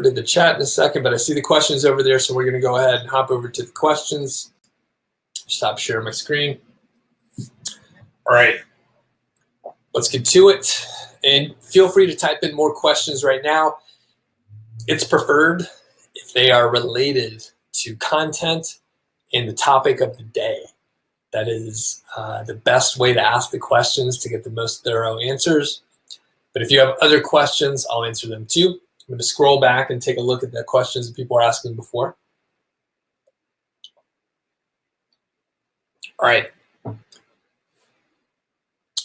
to the chat in a second, but I see the questions over there, so we're going to go ahead and hop over to the questions. Stop sharing my screen. All right, let's get to it. And feel free to type in more questions right now. It's preferred if they are related to content and the topic of the day. That is the best way to ask the questions to get the most thorough answers. But if you have other questions, I'll answer them too. I'm going to scroll back and take a look at the questions that people were asking before. All right.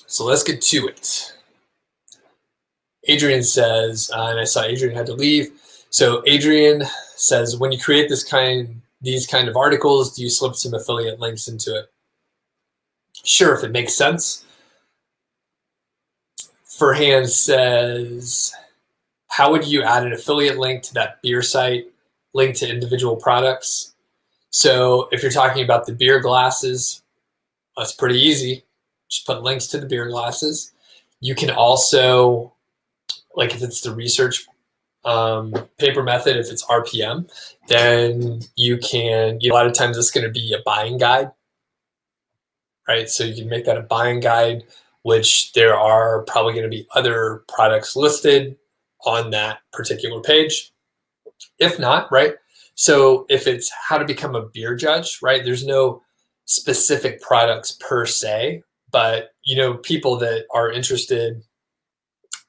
So let's get to it. Adrian says, and I saw Adrian had to leave. So Adrian says, when you create these kind of articles, do you slip some affiliate links into it? Sure, if it makes sense. Furhan says, how would you add an affiliate link to that beer site, link to individual products? So if you're talking about the beer glasses, that's pretty easy. Just put links to the beer glasses. You can also, like if it's the research paper method, if it's RPM, then you can, a lot of times it's going to be a buying guide, right? So you can make that a buying guide, which there are probably going to be other products listed on that particular page. If not, right? So if it's how to become a beer judge, right? There's no specific products per se, but people that are interested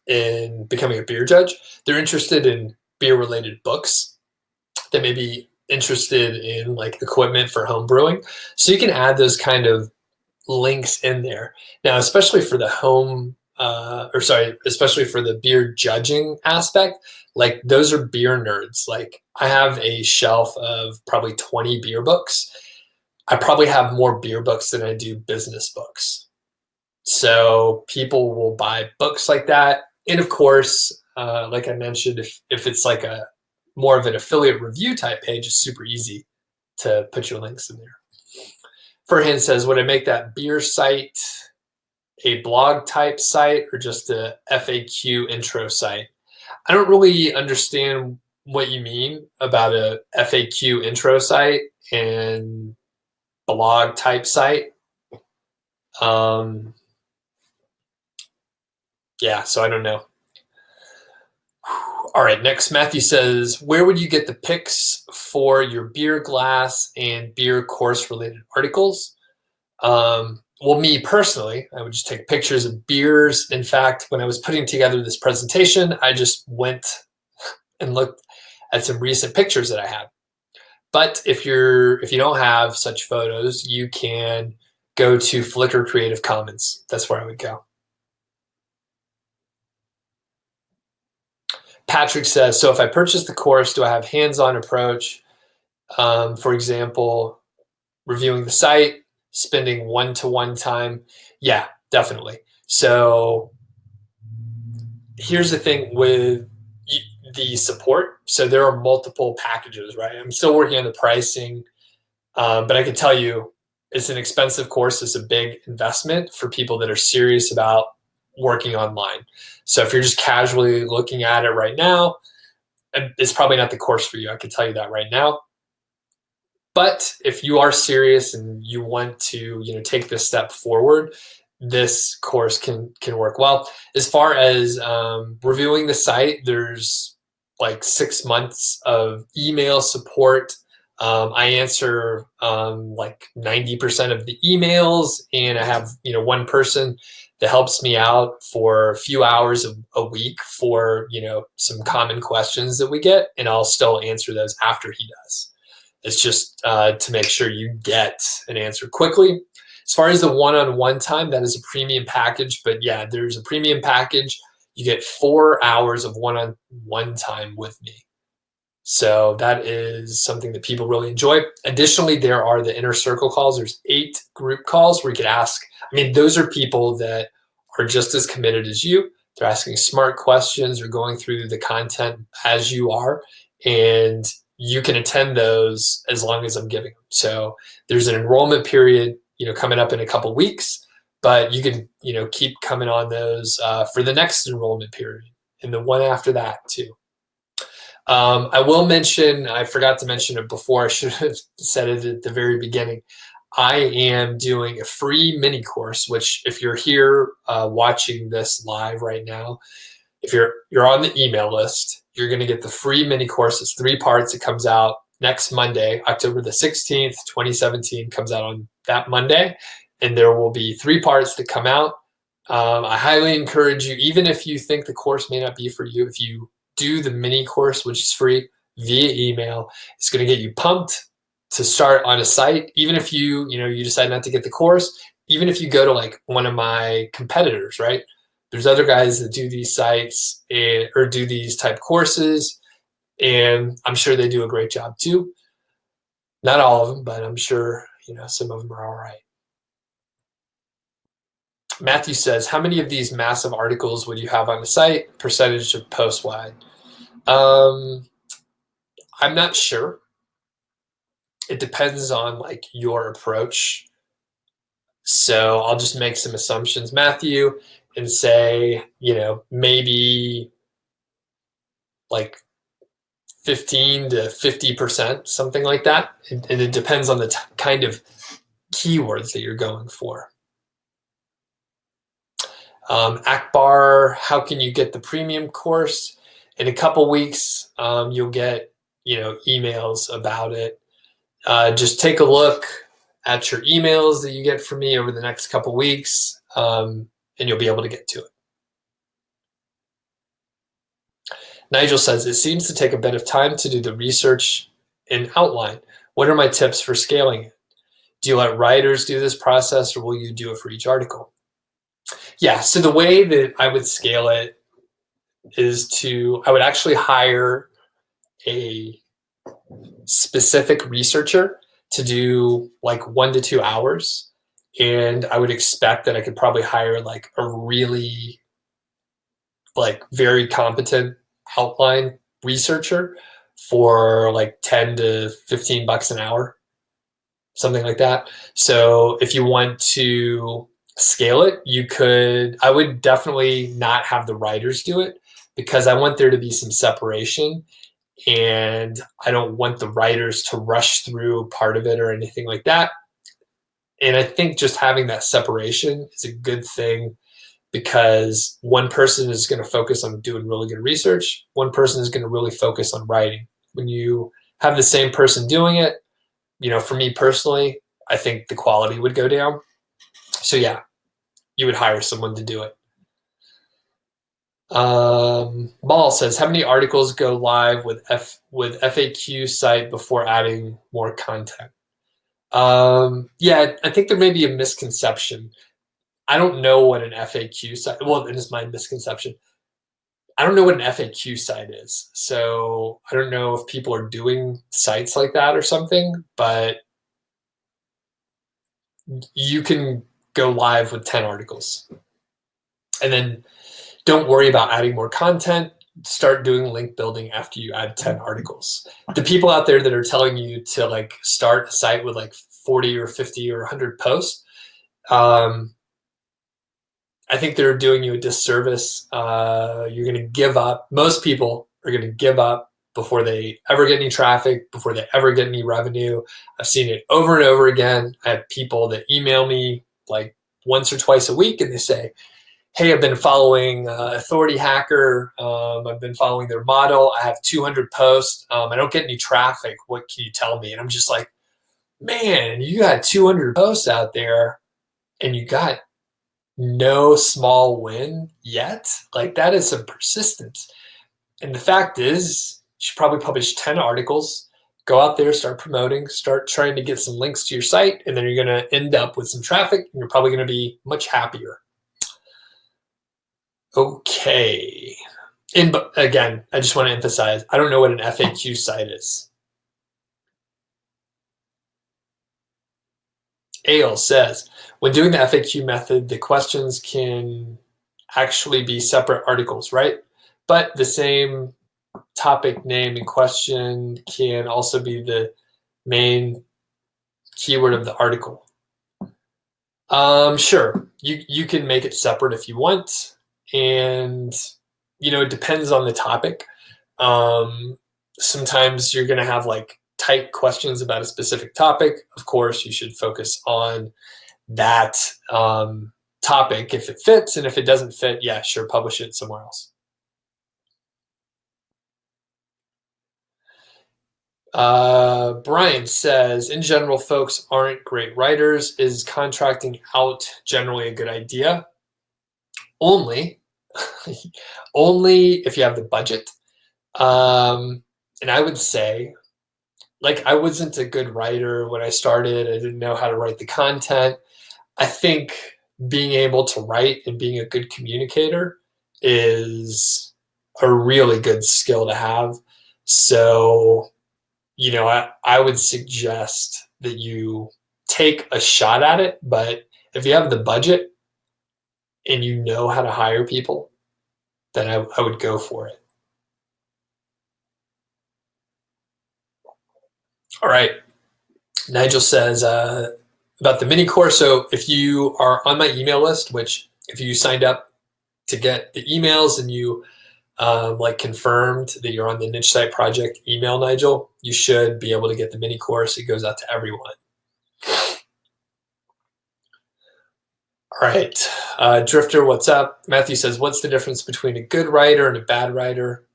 in becoming a beer judge, they're interested in beer related books. They may be interested in like equipment for home brewing. So you can add those kind of links in there. Now, especially for the especially for the beer judging aspect, like those are beer nerds. Like I have a shelf of probably 20 beer books. I probably have more beer books than I do business books. So people will buy books like that. And of course, like I mentioned, if it's like a more of an affiliate review type page, it's super easy to put your links in there. Furhan says, would I make that beer site a blog type site or just a FAQ intro site? I don't really understand what you mean about a FAQ intro site and blog type site. Yeah, so I don't know. All All right, next, Matthew says, where would you get the pics for your beer glass and beer course related articles? Well, me personally, I would just take pictures of beers. In fact, when I was putting together this presentation, I just went and looked at some recent pictures that I have. But if you don't have such photos, you can go to Flickr Creative Commons. That's where I would go. Patrick says, so if I purchase the course, do I have hands-on approach? For example, reviewing the site, spending one-to-one time? Yeah, definitely. So here's the thing with the support. So there are multiple packages, right? I'm still working on the pricing, but I can tell you it's an expensive course. It's a big investment for people that are serious about working online. So if you're just casually looking at it right now, it's probably not the course for you. I can tell you that right now. But if you are serious and you want to, take this step forward, this course can work well. As far as reviewing the site, there's like 6 months of email support. I answer like 90% of the emails, and I have one person that helps me out for a few hours a week for some common questions that we get, and I'll still answer those after he does. It's just to make sure you get an answer quickly. As far as the one-on-one time, that is a premium package, but yeah, there's a premium package. You get 4 hours of one-on-one time with me. So that is something that people really enjoy. Additionally, there are the inner circle calls. There's 8 group calls where you can ask. I mean, those are people that are just as committed as you. They're asking smart questions or going through the content as you are. And you can attend those as long as I'm giving them. So there's an enrollment period, coming up in a couple weeks, but you can, keep coming on those for the next enrollment period and the one after that too. I will mention, I forgot to mention it before, I should have said it at the very beginning. I am doing a free mini course, which if you're here watching this live right now, if you're on the email list, you're going to get the free mini course. It's 3 parts. It comes out next Monday, October the 16th, 2017, comes out on that Monday. And there will be 3 parts that come out. I highly encourage you, even if you think the course may not be for you, if you do the mini course, which is free via email, it's going to get you pumped to start on a site. Even if you decide not to get the course, even if you go to like one of my competitors, right? There's other guys that do these sites or do these type courses, and I'm sure they do a great job too. Not all of them, but I'm sure some of them are all right. Matthew says, how many of these massive articles would you have on the site? Percentage of post wide? I'm not sure. It depends on like your approach. So I'll just make some assumptions, Matthew, and say, maybe like 15 to 50%, something like that. And it depends on the kind of keywords that you're going for. Akbar, how can you get the premium course? In a couple weeks, you'll get emails about it. Just take a look at your emails that you get from me over the next couple weeks, and you'll be able to get to it. Nigel says, it seems to take a bit of time to do the research and outline. What are my tips for scaling it? Do you let writers do this process, or will you do it for each article? Yeah, so the way that I would scale it is I would actually hire a specific researcher to do like 1 to 2 hours. And I would expect that I could probably hire like a really like very competent outline researcher for like 10 to 15 bucks an hour, something like that. So if you want to scale it, I would definitely not have the writers do it, because I want there to be some separation, and I don't want the writers to rush through part of it or anything like that. And I think just having that separation is a good thing because one person is going to focus on doing really good research. One person is going to really focus on writing. When you have the same person doing it, for me personally, I think the quality would go down. So yeah, you would hire someone to do it. Maul says, how many articles go live with FAQ site before adding more content? Yeah, I think there may be a misconception. I don't know what an FAQ site, well, it is my misconception. I don't know what an FAQ site is. So I don't know if people are doing sites like that or something, but you can go live with 10 articles. And then don't worry about adding more content. Start doing link building after you add 10 articles. The people out there that are telling you to like start a site with like 40 or 50 or 100 posts, I think they're doing you a disservice. You're going to give up. Most people are going to give up before they ever get any traffic, before they ever get any revenue. I've seen it over and over again. I have people that email me like once or twice a week and they say, hey, I've been following Authority Hacker. I've been following their model. I have 200 posts. I don't get any traffic. What can you tell me? And I'm just like, man, you got 200 posts out there and you got no small win yet. Like that is some persistence. And the fact is, you should probably publish 10 articles, go out there, start promoting, start trying to get some links to your site, and then you're going to end up with some traffic and you're probably going to be much happier. Okay. And again, I just want to emphasize, I don't know what an FAQ site is. Ale says, when doing the FAQ method, the questions can actually be separate articles, right? But the same topic name and question can also be the main keyword of the article. Sure, you can make it separate if you want. And, it depends on the topic. Sometimes you're going to have like tight questions about a specific topic. Of course, you should focus on that topic if it fits. And if it doesn't fit, yeah, sure, publish it somewhere else. Brian says, in general, folks aren't great writers. Is contracting out generally a good idea? Only if you have the budget. And I would say, like, I wasn't a good writer when I started. I didn't know how to write the content. I think being able to write and being a good communicator is a really good skill to have. So, I would suggest that you take a shot at it, but if you have the budget and you know how to hire people, then I would go for it. All right. Nigel says about the mini course. So if you are on my email list, which if you signed up to get the emails and you like confirmed that you're on the Niche Site Project email, Nigel, you should be able to get the mini course. It goes out to everyone. All right. Drifter, what's up? Matthew says, what's the difference between a good writer and a bad writer?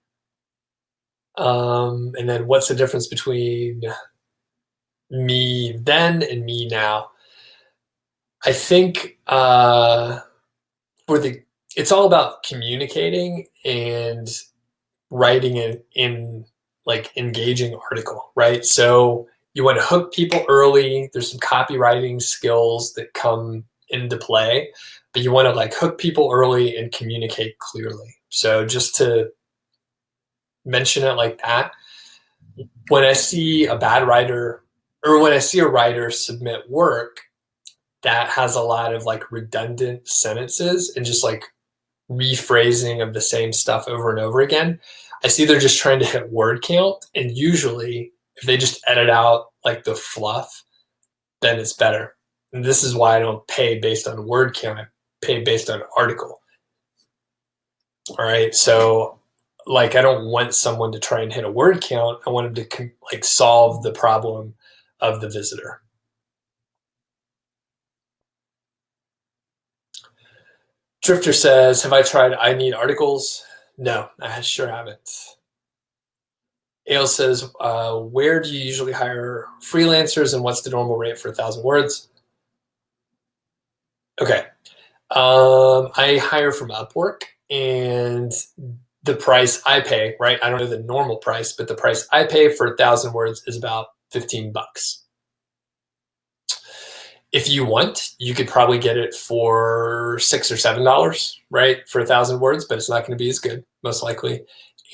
And then what's the difference between me then and me now? I think it's all about communicating and writing in like engaging article, right? So you want to hook people early. There's some copywriting skills that come into play, but you want to like hook people early and communicate clearly. So just to mention it like that, when I see a bad writer or when I see a writer submit work that has a lot of like redundant sentences and just like rephrasing of the same stuff over and over again, I see they're just trying to hit word count. And usually if they just edit out like the fluff, then it's better. And this is why I don't pay based on word count. I pay based on article. All right. So like, I don't want someone to try and hit a word count. I want them to like solve the problem of the visitor. Drifter says, have I tried I Need Articles? No, I sure haven't. Ale says, where do you usually hire freelancers and what's the normal rate for 1,000 words? Okay. I hire from Upwork, and the price I pay, right? I don't know the normal price, but the price I pay for 1,000 words is about 15 bucks. If you want, you could probably get it for $6 or $7, right? For 1,000 words, but it's not going to be as good, most likely.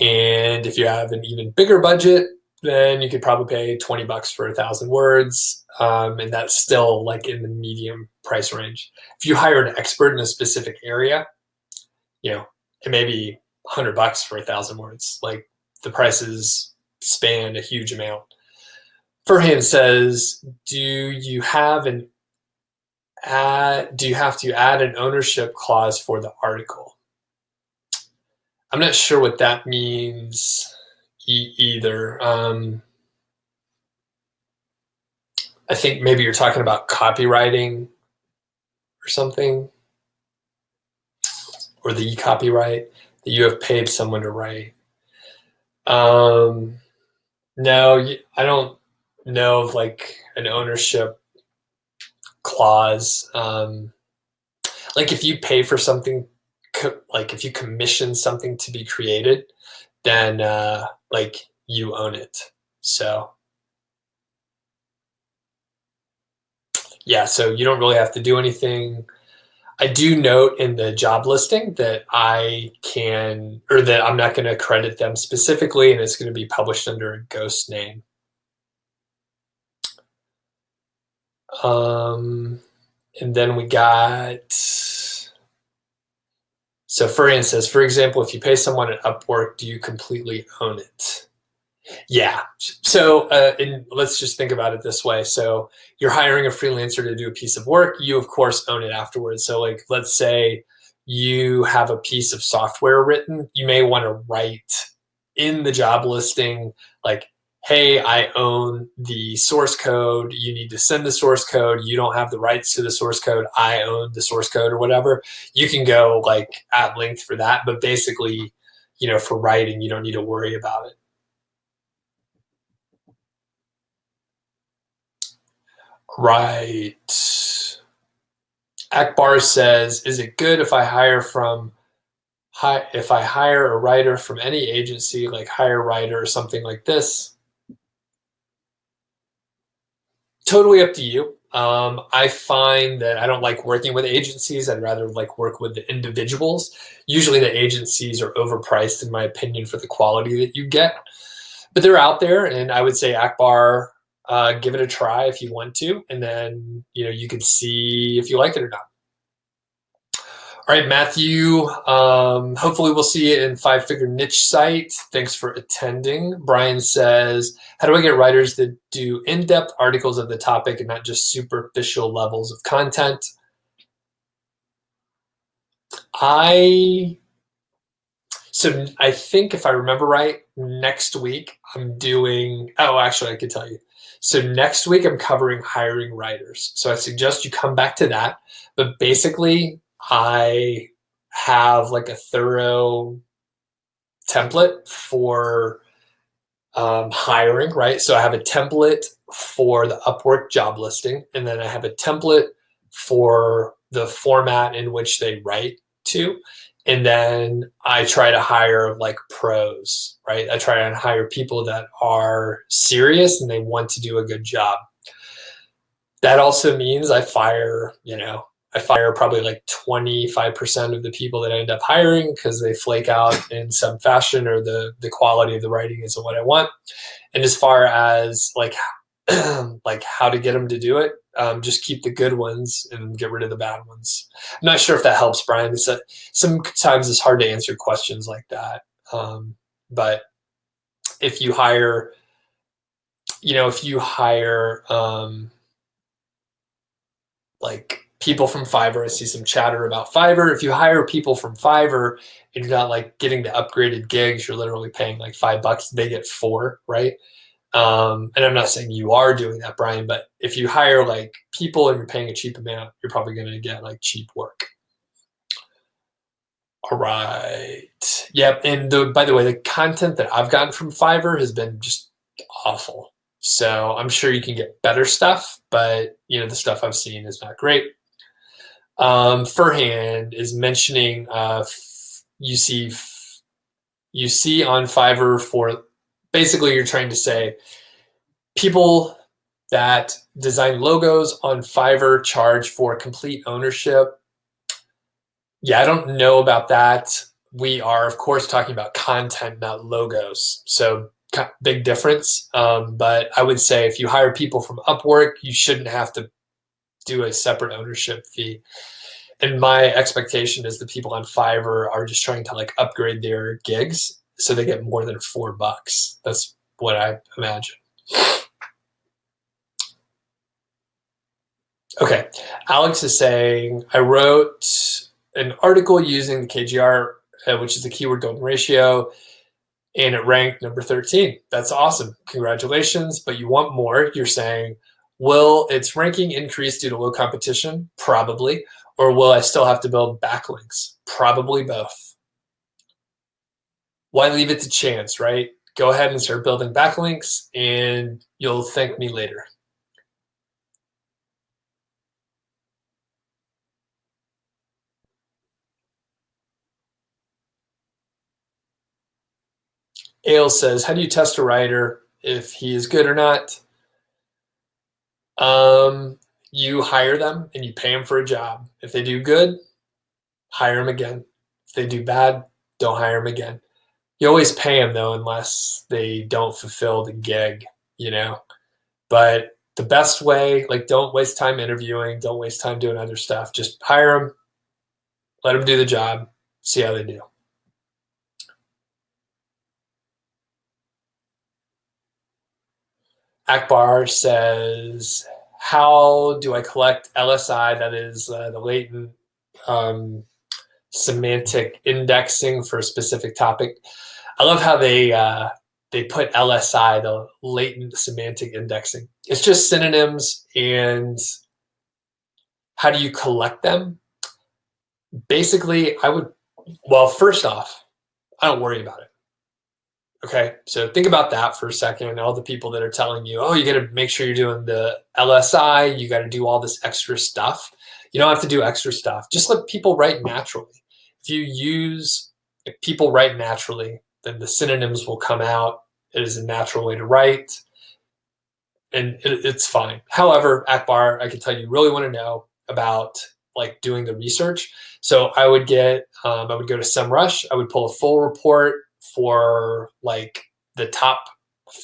And if you have an even bigger budget, then you could probably pay 20 bucks for 1,000 words. And that's still like in the medium price range. If you hire an expert in a specific area, you know, it may be 100 bucks for 1,000 words. Like the prices span a huge amount. Furhan says, do you have to add an ownership clause for the article? I'm not sure what that means either. I think maybe you're talking about copywriting or something, or the copyright that you have paid someone to write. No, I don't know of like an ownership clause. Like if you pay for something, like if you commission something to be created, then like you own it. So yeah, so you don't really have to do anything. I do note in the job listing that I'm not going to credit them specifically, and it's going to be published under a ghost name. And then we got, so Furian says, for example, if you pay someone at Upwork, do you completely own it? Yeah. So let's just think about it this way. So you're hiring a freelancer to do a piece of work. You, of course, own it afterwards. So like, let's say you have a piece of software written. You may want to write in the job listing, like, hey, I own the source code. You need to send the source code. You don't have the rights to the source code. I own the source code or whatever. You can go like at length for that. But basically, for writing, you don't need to worry about it. Right. Akbar says, is it good if I hire a writer from any agency, like Hire Writer or something like this? Totally up to you. I find that I don't like working with agencies. I'd rather like work with the individuals. Usually the agencies are overpriced, in my opinion, for the quality that you get. But they're out there, and I would say Akbar, give it a try if you want to, and then you can see if you like it or not. All right, Matthew, hopefully we'll see you in Five Figure Niche Site. Thanks for attending. Brian says, how do I get writers that do in-depth articles of the topic and not just superficial levels of content? So I think if I remember right, next week I'm doing, actually I could tell you. So next week I'm covering hiring writers. So I suggest you come back to that. But basically, I have like a thorough template for hiring, right? So I have a template for the Upwork job listing, and then I have a template for the format in which they write to. And then I try to hire like pros, right? I try to hire people that are serious and they want to do a good job. That also means I fire probably like 25% of the people that I end up hiring because they flake out in some fashion, or the quality of the writing isn't what I want. And as far as like how to get them to do it, just keep the good ones and get rid of the bad ones. I'm not sure if that helps, Brian. Sometimes it's hard to answer questions like that. But if you hire, like people from Fiverr, I see some chatter about Fiverr. If you hire people from Fiverr and you're not like getting the upgraded gigs, you're literally paying like $5, they get 4, right? And I'm not saying you are doing that, Brian, but if you hire like people and you're paying a cheap amount, you're probably going to get like cheap work. All right. Yep. And by the way, the content that I've gotten from Fiverr has been just awful. So I'm sure you can get better stuff, but the stuff I've seen is not great. Furhand is mentioning you see on Fiverr for basically you're trying to say people that design logos on Fiverr charge for complete ownership. Yeah, I don't know about that. We are, of course, talking about content, not logos. So big difference. But I would say if you hire people from Upwork, you shouldn't have to do a separate ownership fee. And my expectation is the people on Fiverr are just trying to like upgrade their gigs so they get more than $4. That's what I imagine. Okay, Alex is saying, I wrote an article using the KGR, which is the keyword golden ratio, and it ranked number 13. That's awesome. Congratulations, but you want more. You're saying, will its ranking increase due to low competition? Probably. Or will I still have to build backlinks? Probably both. Why leave it to chance, right? Go ahead and start building backlinks and you'll thank me later. Ale says, how do you test a writer if he is good or not? You hire them and you pay them for a job. If they do good, hire them again. If they do bad, don't hire them again. You always pay them though, unless they don't fulfill the gig, But the best way, like, don't waste time interviewing, don't waste time doing other stuff. Just hire them, let them do the job, see how they do. Akbar says, how do I collect LSI, that is the latent semantic indexing for a specific topic? I love how they put LSI, the latent semantic indexing. It's just synonyms, and how do you collect them? Basically, first off, I don't worry about it. Okay, so think about that for a second. All the people that are telling you, oh, you got to make sure you're doing the LSI, you got to do all this extra stuff. You don't have to do extra stuff. Just let people write naturally. If people write naturally, then the synonyms will come out. It is a natural way to write, and it's fine. However, Akbar, I can tell you really want to know about like doing the research. So I would go to SEMrush. I would pull a full report for like the top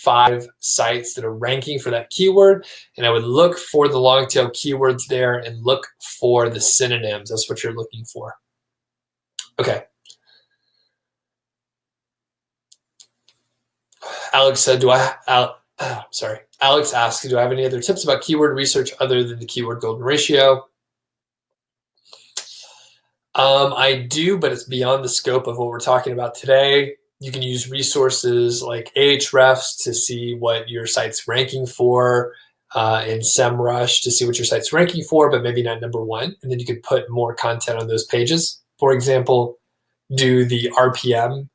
5 sites that are ranking for that keyword, and I would look for the long tail keywords there and look for the synonyms. That's what you're looking for. Okay. Alex said, Alex asked, do I have any other tips about keyword research other than the keyword golden ratio? I do, but it's beyond the scope of what we're talking about today. You can use resources like Ahrefs to see what your site's ranking for, and SEMrush to see what your site's ranking for, but maybe not number 1. And then you could put more content on those pages. For example, do the RPM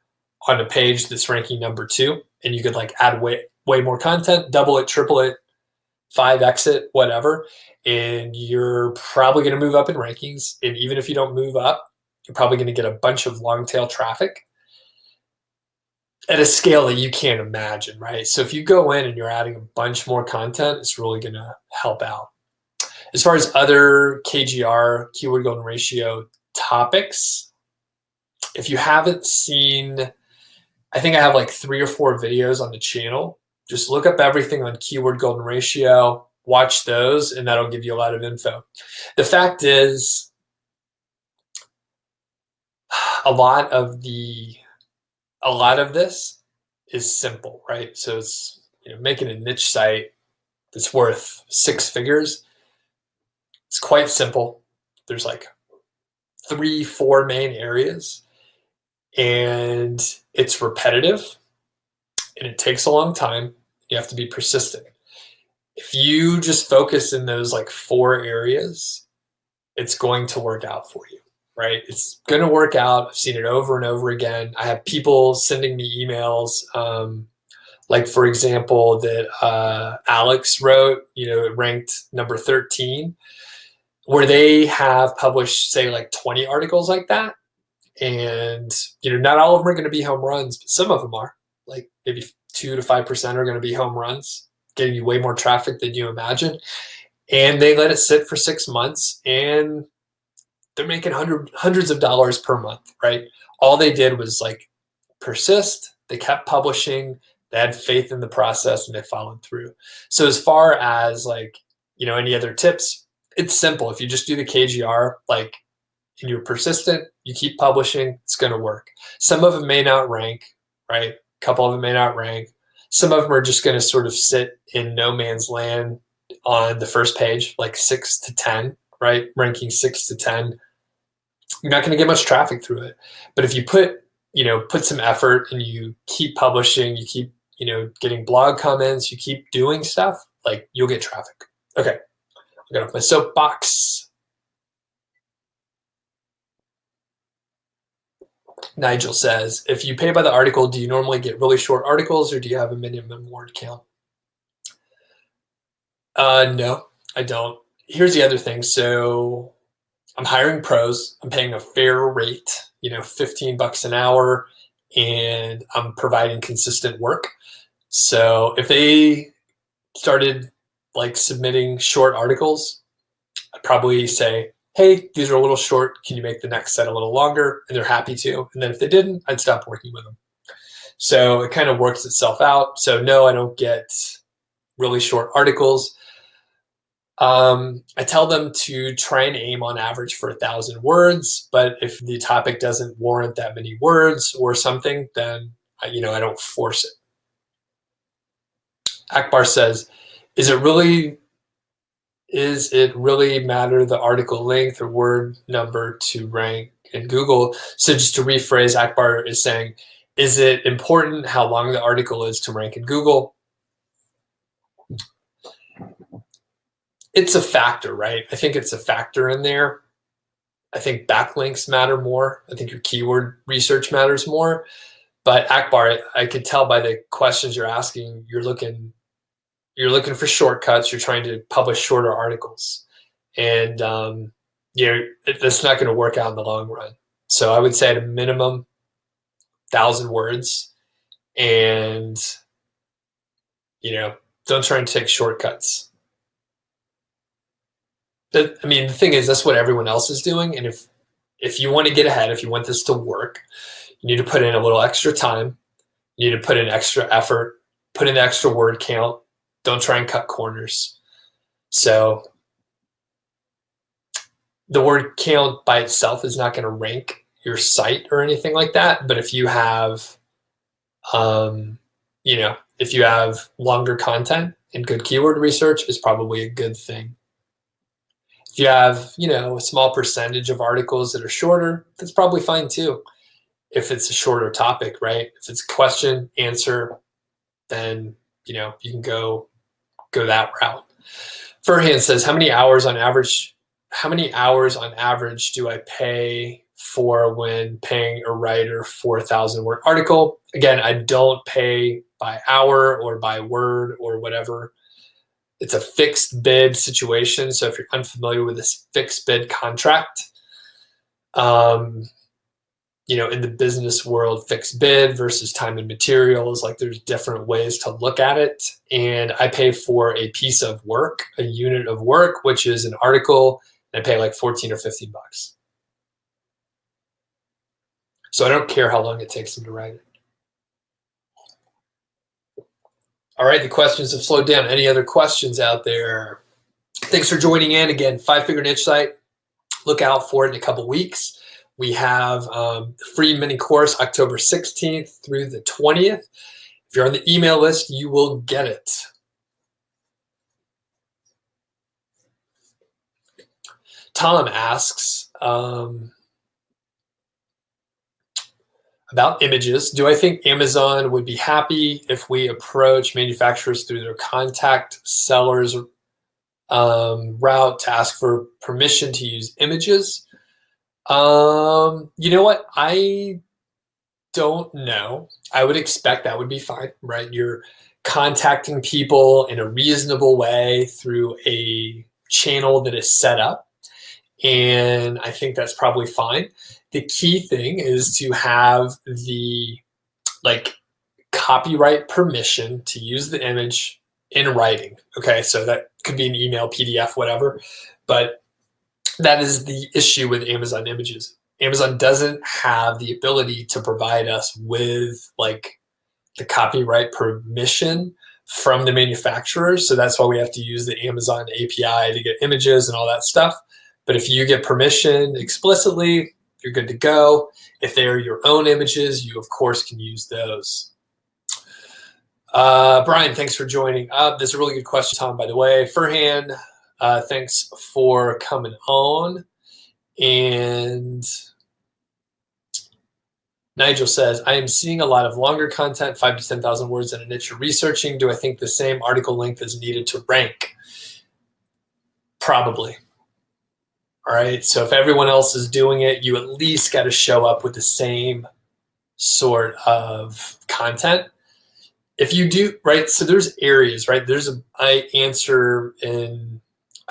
on a page that's ranking number 2, and you could like add way more content, double it, triple it, 5x it, whatever, and you're probably going to move up in rankings. And even if you don't move up, you're probably going to get a bunch of long tail traffic at a scale that you can't imagine, right? So if you go in and you're adding a bunch more content, it's really going to help out. As far as other KGR, keyword golden ratio topics, if you haven't seen, I think I have like 3 or 4 videos on the channel. Just look up everything on keyword golden ratio, watch those, and that'll give you a lot of info. The fact is, a lot of this is simple, right? So it's making a niche site that's worth 6 figures. It's quite simple. There's like 3, 4 main areas, and it's repetitive, and it takes a long time. You have to be persistent. If you just focus in those like 4 areas, it's going to work out for you, right? It's going to work out. I've seen it over and over again. I have people sending me emails, like for example, that Alex wrote, it ranked number 13, where they have published, say, like 20 articles like that. And, not all of them are going to be home runs, but some of them are. Like maybe 2 to 5% are going to be home runs, getting you way more traffic than you imagine. And they let it sit for 6 months, and they're making hundreds of dollars per month, right? All they did was like persist. They kept publishing. They had faith in the process, and they followed through. So as far as like, any other tips, it's simple. If you just do the KGR, like, and you're persistent, you keep publishing, it's going to work. Some of them may not rank, right? A couple of them may not rank. Some of them are just going to sort of sit in no man's land on the first page, like 6 to 10, right? Ranking 6 to 10. You're not going to get much traffic through it. But if you put some effort and you keep publishing, you keep, getting blog comments, you keep doing stuff, like you'll get traffic. Okay. I got off my soapbox. Nigel says, if you pay by the article, do you normally get really short articles, or do you have a minimum word count? No, I don't. Here's the other thing. So I'm hiring pros. I'm paying a fair rate, $15 an hour, and I'm providing consistent work. So if they started like submitting short articles, I'd probably say, hey, these are a little short. Can you make the next set a little longer? And they're happy to. And then if they didn't, I'd stop working with them. So it kind of works itself out. So no, I don't get really short articles. I tell them to try and aim on average for 1,000 words, but if the topic doesn't warrant that many words or something, then I don't force it. Akbar says, is it really matter the article length or word number to rank in Google? So just to rephrase, Akbar is saying, is it important how long the article is to rank in Google? It's a factor, right? I think it's a factor in there. I think backlinks matter more. I think your keyword research matters more. But Akbar, I could tell by the questions you're asking, you're looking for shortcuts. You're trying to publish shorter articles, and it's not going to work out in the long run. So I would say at a minimum, 1,000 words, and don't try and take shortcuts. The thing is, that's what everyone else is doing, and if you want to get ahead, if you want this to work, you need to put in a little extra time. You need to put in extra effort, put in the extra word count. Don't try and cut corners. So the word count by itself is not going to rank your site or anything like that. But if you have, if you have longer content and good keyword research, is probably a good thing. If you have, a small percentage of articles that are shorter, that's probably fine too. If it's a shorter topic, right? If it's question, answer, then, you can go that route. Furhan says, how many hours on average do I pay for when paying a writer for a 1,000-word article? Again, I don't pay by hour or by word or whatever. It's a fixed bid situation. So if you're unfamiliar with this fixed bid contract, in the business world, fixed bid versus time and materials, like there's different ways to look at it. And I pay for a piece of work, a unit of work, which is an article, and I pay like 14 or 15 bucks. So I don't care how long it takes them to write it. All right, the questions have slowed down. Any other questions out there? Thanks for joining in. Again, 5-Figure Niche Site. Look out for it in a couple weeks. We have the free mini course October 16th through the 20th. If you're on the email list, you will get it. Tom asks about images. Do I think Amazon would be happy if we approach manufacturers through their contact sellers route to ask for permission to use images? You know what? I don't know. I would expect that would be fine, right? You're contacting people in a reasonable way through a channel that is set up. And I think that's probably fine. The key thing is to have the like copyright permission to use the image in writing. Okay, so that could be an email, PDF, whatever. But that is the issue with Amazon Images. Amazon doesn't have the ability to provide us with like the copyright permission from the manufacturers. So that's why we have to use the Amazon API to get images and all that stuff. But if you get permission explicitly, you're good to go. If they are your own images, you of course can use those. Brian, thanks for joining. This is a really good question, Tom, by the way. Furhan, thanks for coming on. And Nigel says, I am seeing a lot of longer content, 5 to 10,000 words in a niche you're researching. Do I think the same article length is needed to rank? Probably. All right, so if everyone else is doing it, you at least got to show up with the same sort of content. If you do, right, so there's areas, right?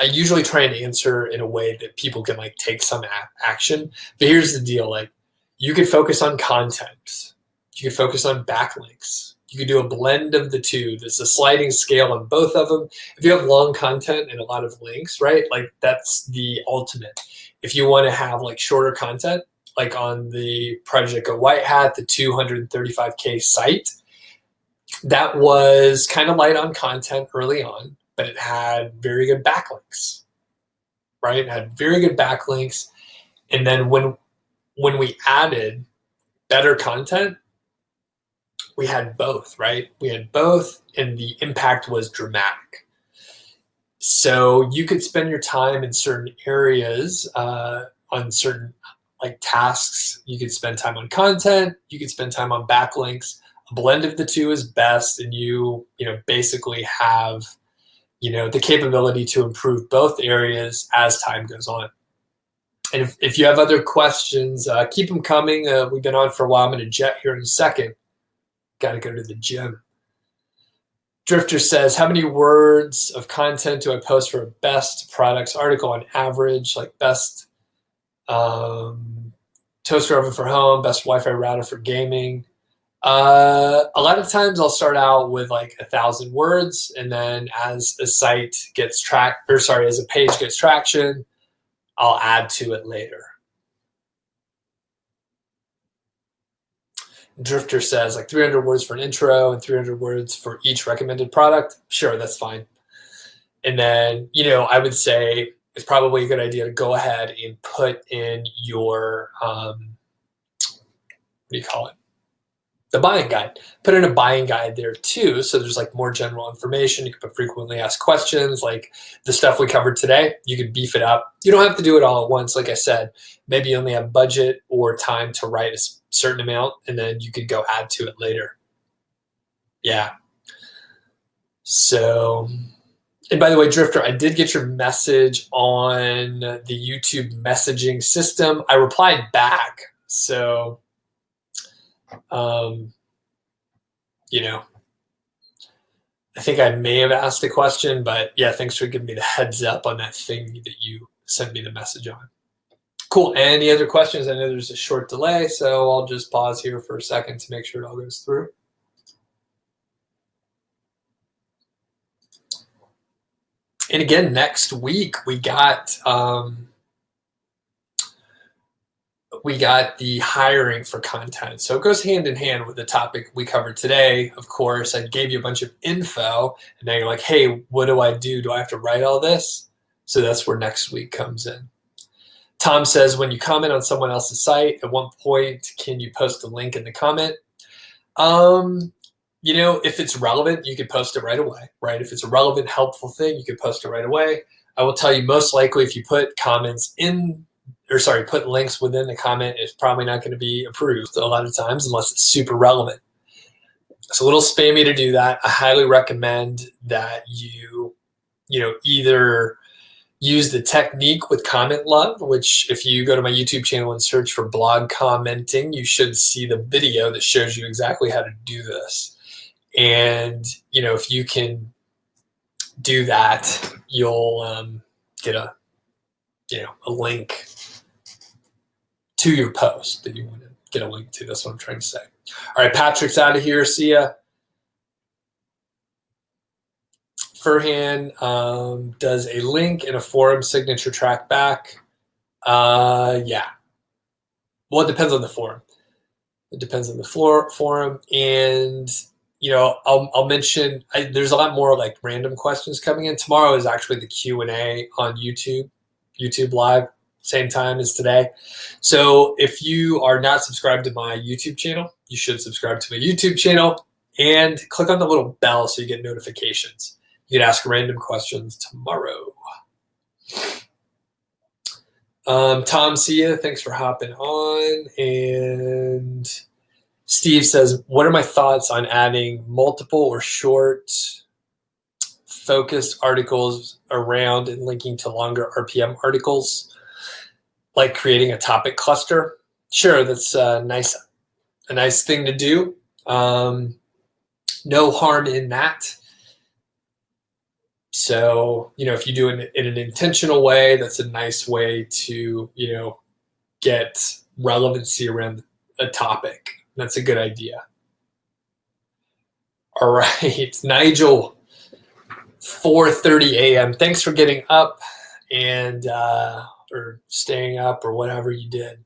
I usually try and answer in a way that people can like take some action. But here's the deal, like you could focus on content. You could focus on backlinks. You could do a blend of the two. There's a sliding scale on both of them. If you have long content and a lot of links, right, like that's the ultimate. If you want to have like shorter content, like on the Project Go White Hat, the 235K site, that was kind of light on content early on, but it had very good backlinks, right? It had very good backlinks. And then when we added better content, we had both, right? We had both, and the impact was dramatic. So you could spend your time in certain areas on certain like tasks. You could spend time on content. You could spend time on backlinks. A blend of the two is best, and you basically have the capability to improve both areas as time goes on. And if you have other questions, keep them coming. We've been on for a while. I'm going to jet here in a second. Got to go to the gym. Drifter says, how many words of content do I post for a best products article on average? Like best toaster oven for home, best Wi-Fi router for gaming. A lot of times I'll start out with like 1,000 words, and then as a site gets as a page gets traction, I'll add to it later. Drifter says like 300 words for an intro and 300 words for each recommended product. Sure, that's fine. And then, I would say it's probably a good idea to go ahead and put in your, what do you call it? The buying guide. Put in a buying guide there too. So there's like more general information. You can put frequently asked questions, like the stuff we covered today. You could beef it up. You don't have to do it all at once. Like I said, maybe you only have budget or time to write a certain amount, and then you could go add to it later. Yeah. So, and by the way, Drifter, I did get your message on the YouTube messaging system. I replied back. So, I think I may have asked a question, but yeah, thanks for giving me the heads up on that thing that you sent me the message on. Cool. Any other questions? I know there's a short delay, so I'll just pause here for a second to make sure it all goes through. And again, next week we got the hiring for content. So it goes hand in hand with the topic we covered today. Of course, I gave you a bunch of info, and now you're like, hey, what do I do? Do I have to write all this? So that's where next week comes in. Tom says, when you comment on someone else's site, at one point, can you post a link in the comment? If it's relevant, you could post it right away, right? If it's a relevant, helpful thing, you could post it right away. I will tell you, most likely, if you put put links within the comment, it's probably not going to be approved a lot of times unless it's super relevant. It's a little spammy to do that. I highly recommend that you either use the technique with Comment Love, which if you go to my YouTube channel and search for blog commenting, you should see the video that shows you exactly how to do this. And, you know, if you can do that, you'll get a, you know, a link to your post that you want to get a link to. That's what I'm trying to say. All right, Patrick's out of here. See ya. Furhan does a link in a forum signature track back. Yeah. Well, it depends on the forum. It depends on the forum. And, you know, I'll mention, there's a lot more like random questions coming in. Tomorrow is actually the Q&A on YouTube Live, same time as today. So if you are not subscribed to my YouTube channel, you should subscribe to my YouTube channel and click on the little bell so you get notifications. You can ask random questions tomorrow. Tom, see ya. Thanks for hopping on. And Steve says, what are my thoughts on adding multiple or short focused articles around and linking to longer RPM articles, like creating a topic cluster? Sure, that's a nice thing to do. No harm in that. So, you know, if you do it in an intentional way, that's a nice way to, you know, get relevancy around a topic. That's a good idea. All right, Nigel, 4:30 a.m. Thanks for getting up and or staying up or whatever you did.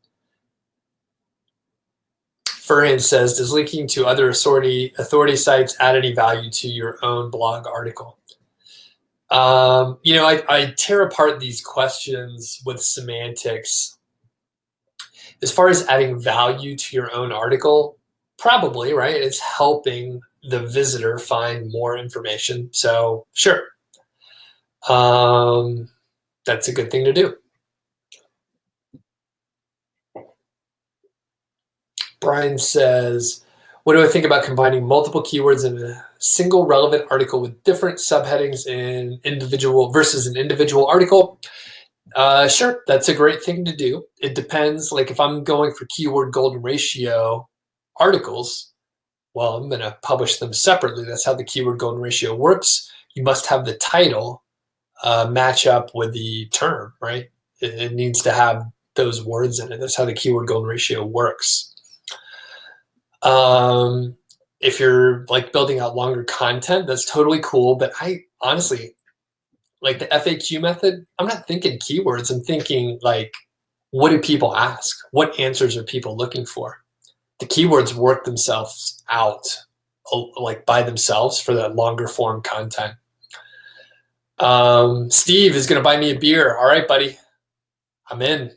Furhan says, does linking to other authority sites add any value to your own blog article? You know, I tear apart these questions with semantics. As far as adding value to your own article, probably, right? It's helping the visitor find more information. So sure, that's a good thing to do. Brian says, what do I think about combining multiple keywords in a single relevant article with different subheadings in versus an individual article? Sure, that's a great thing to do. It depends. Like if I'm going for keyword golden ratio articles, well, I'm going to publish them separately. That's how the keyword golden ratio works. You must have the title match up with the term, right? It needs to have those words in it. That's how the keyword golden ratio works. If you're like building out longer content, that's totally cool. But I honestly, like the FAQ method, I'm not thinking keywords. I'm thinking like, what do people ask? What answers are people looking for? The keywords work themselves out like by themselves for the longer form content. Steve is going to buy me a beer. All right, buddy. I'm in.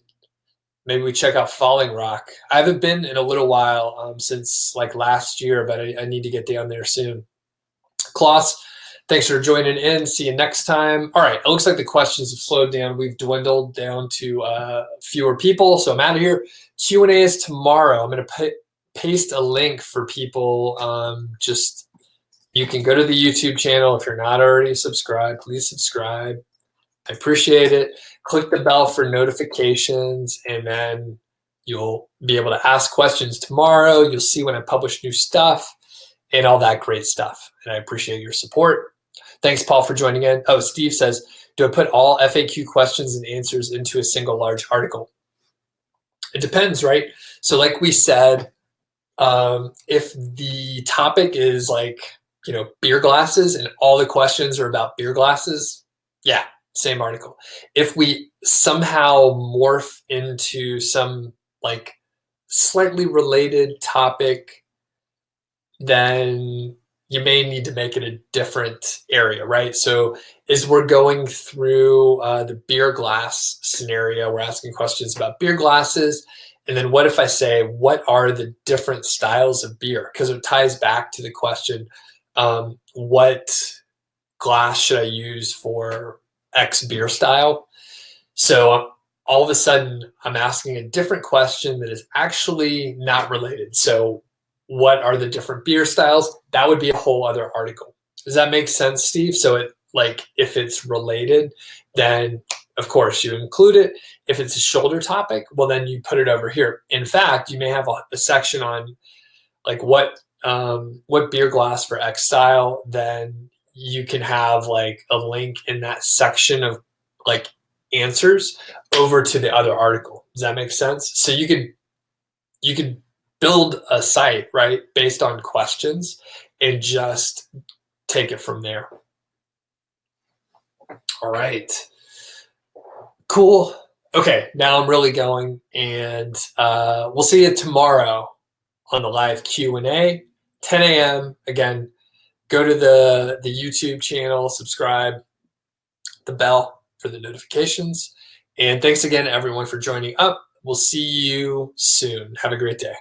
Maybe we check out Falling Rock. I haven't been in a little while since like last year, but I need to get down there soon. Klaus, thanks for joining in. See you next time. All right, it looks like the questions have slowed down. We've dwindled down to fewer people, so I'm out of here. Q&A is tomorrow. I'm going to paste a link for people. You can go to the YouTube channel. If you're not already subscribed, please subscribe. I appreciate it. Click the bell for notifications, and then you'll be able to ask questions tomorrow. You'll see when I publish new stuff and all that great stuff. And I appreciate your support. Thanks, Paul, for joining in. Oh, Steve says, do I put all FAQ questions and answers into a single large article? It depends, right? So like we said, if the topic is like, you know, beer glasses and all the questions are about beer glasses, yeah, same article. If we somehow morph into some like slightly related topic, then you may need to make it a different area, right? So as we're going through the beer glass scenario, we're asking questions about beer glasses. And then what if I say, what are the different styles of beer? Because it ties back to the question, what glass should I use for X beer style? So all of a sudden I'm asking a different question that is actually not related. So what are the different beer styles? That would be a whole other article. Does that make sense, Steve? So it like if it's related, then of course, you include it. If it's a shoulder topic, well, then you put it over here. In fact, you may have a section on like what beer glass for X style. Then you can have like a link in that section of like answers over to the other article. Does that make sense? So you could build a site, right, based on questions and just take it from there. All right. Cool. Okay, now I'm really going, and we'll see you tomorrow on the live Q&A, 10 a.m. Again, go to the YouTube channel, subscribe, the bell for the notifications. And thanks again, everyone, for joining up. We'll see you soon. Have a great day.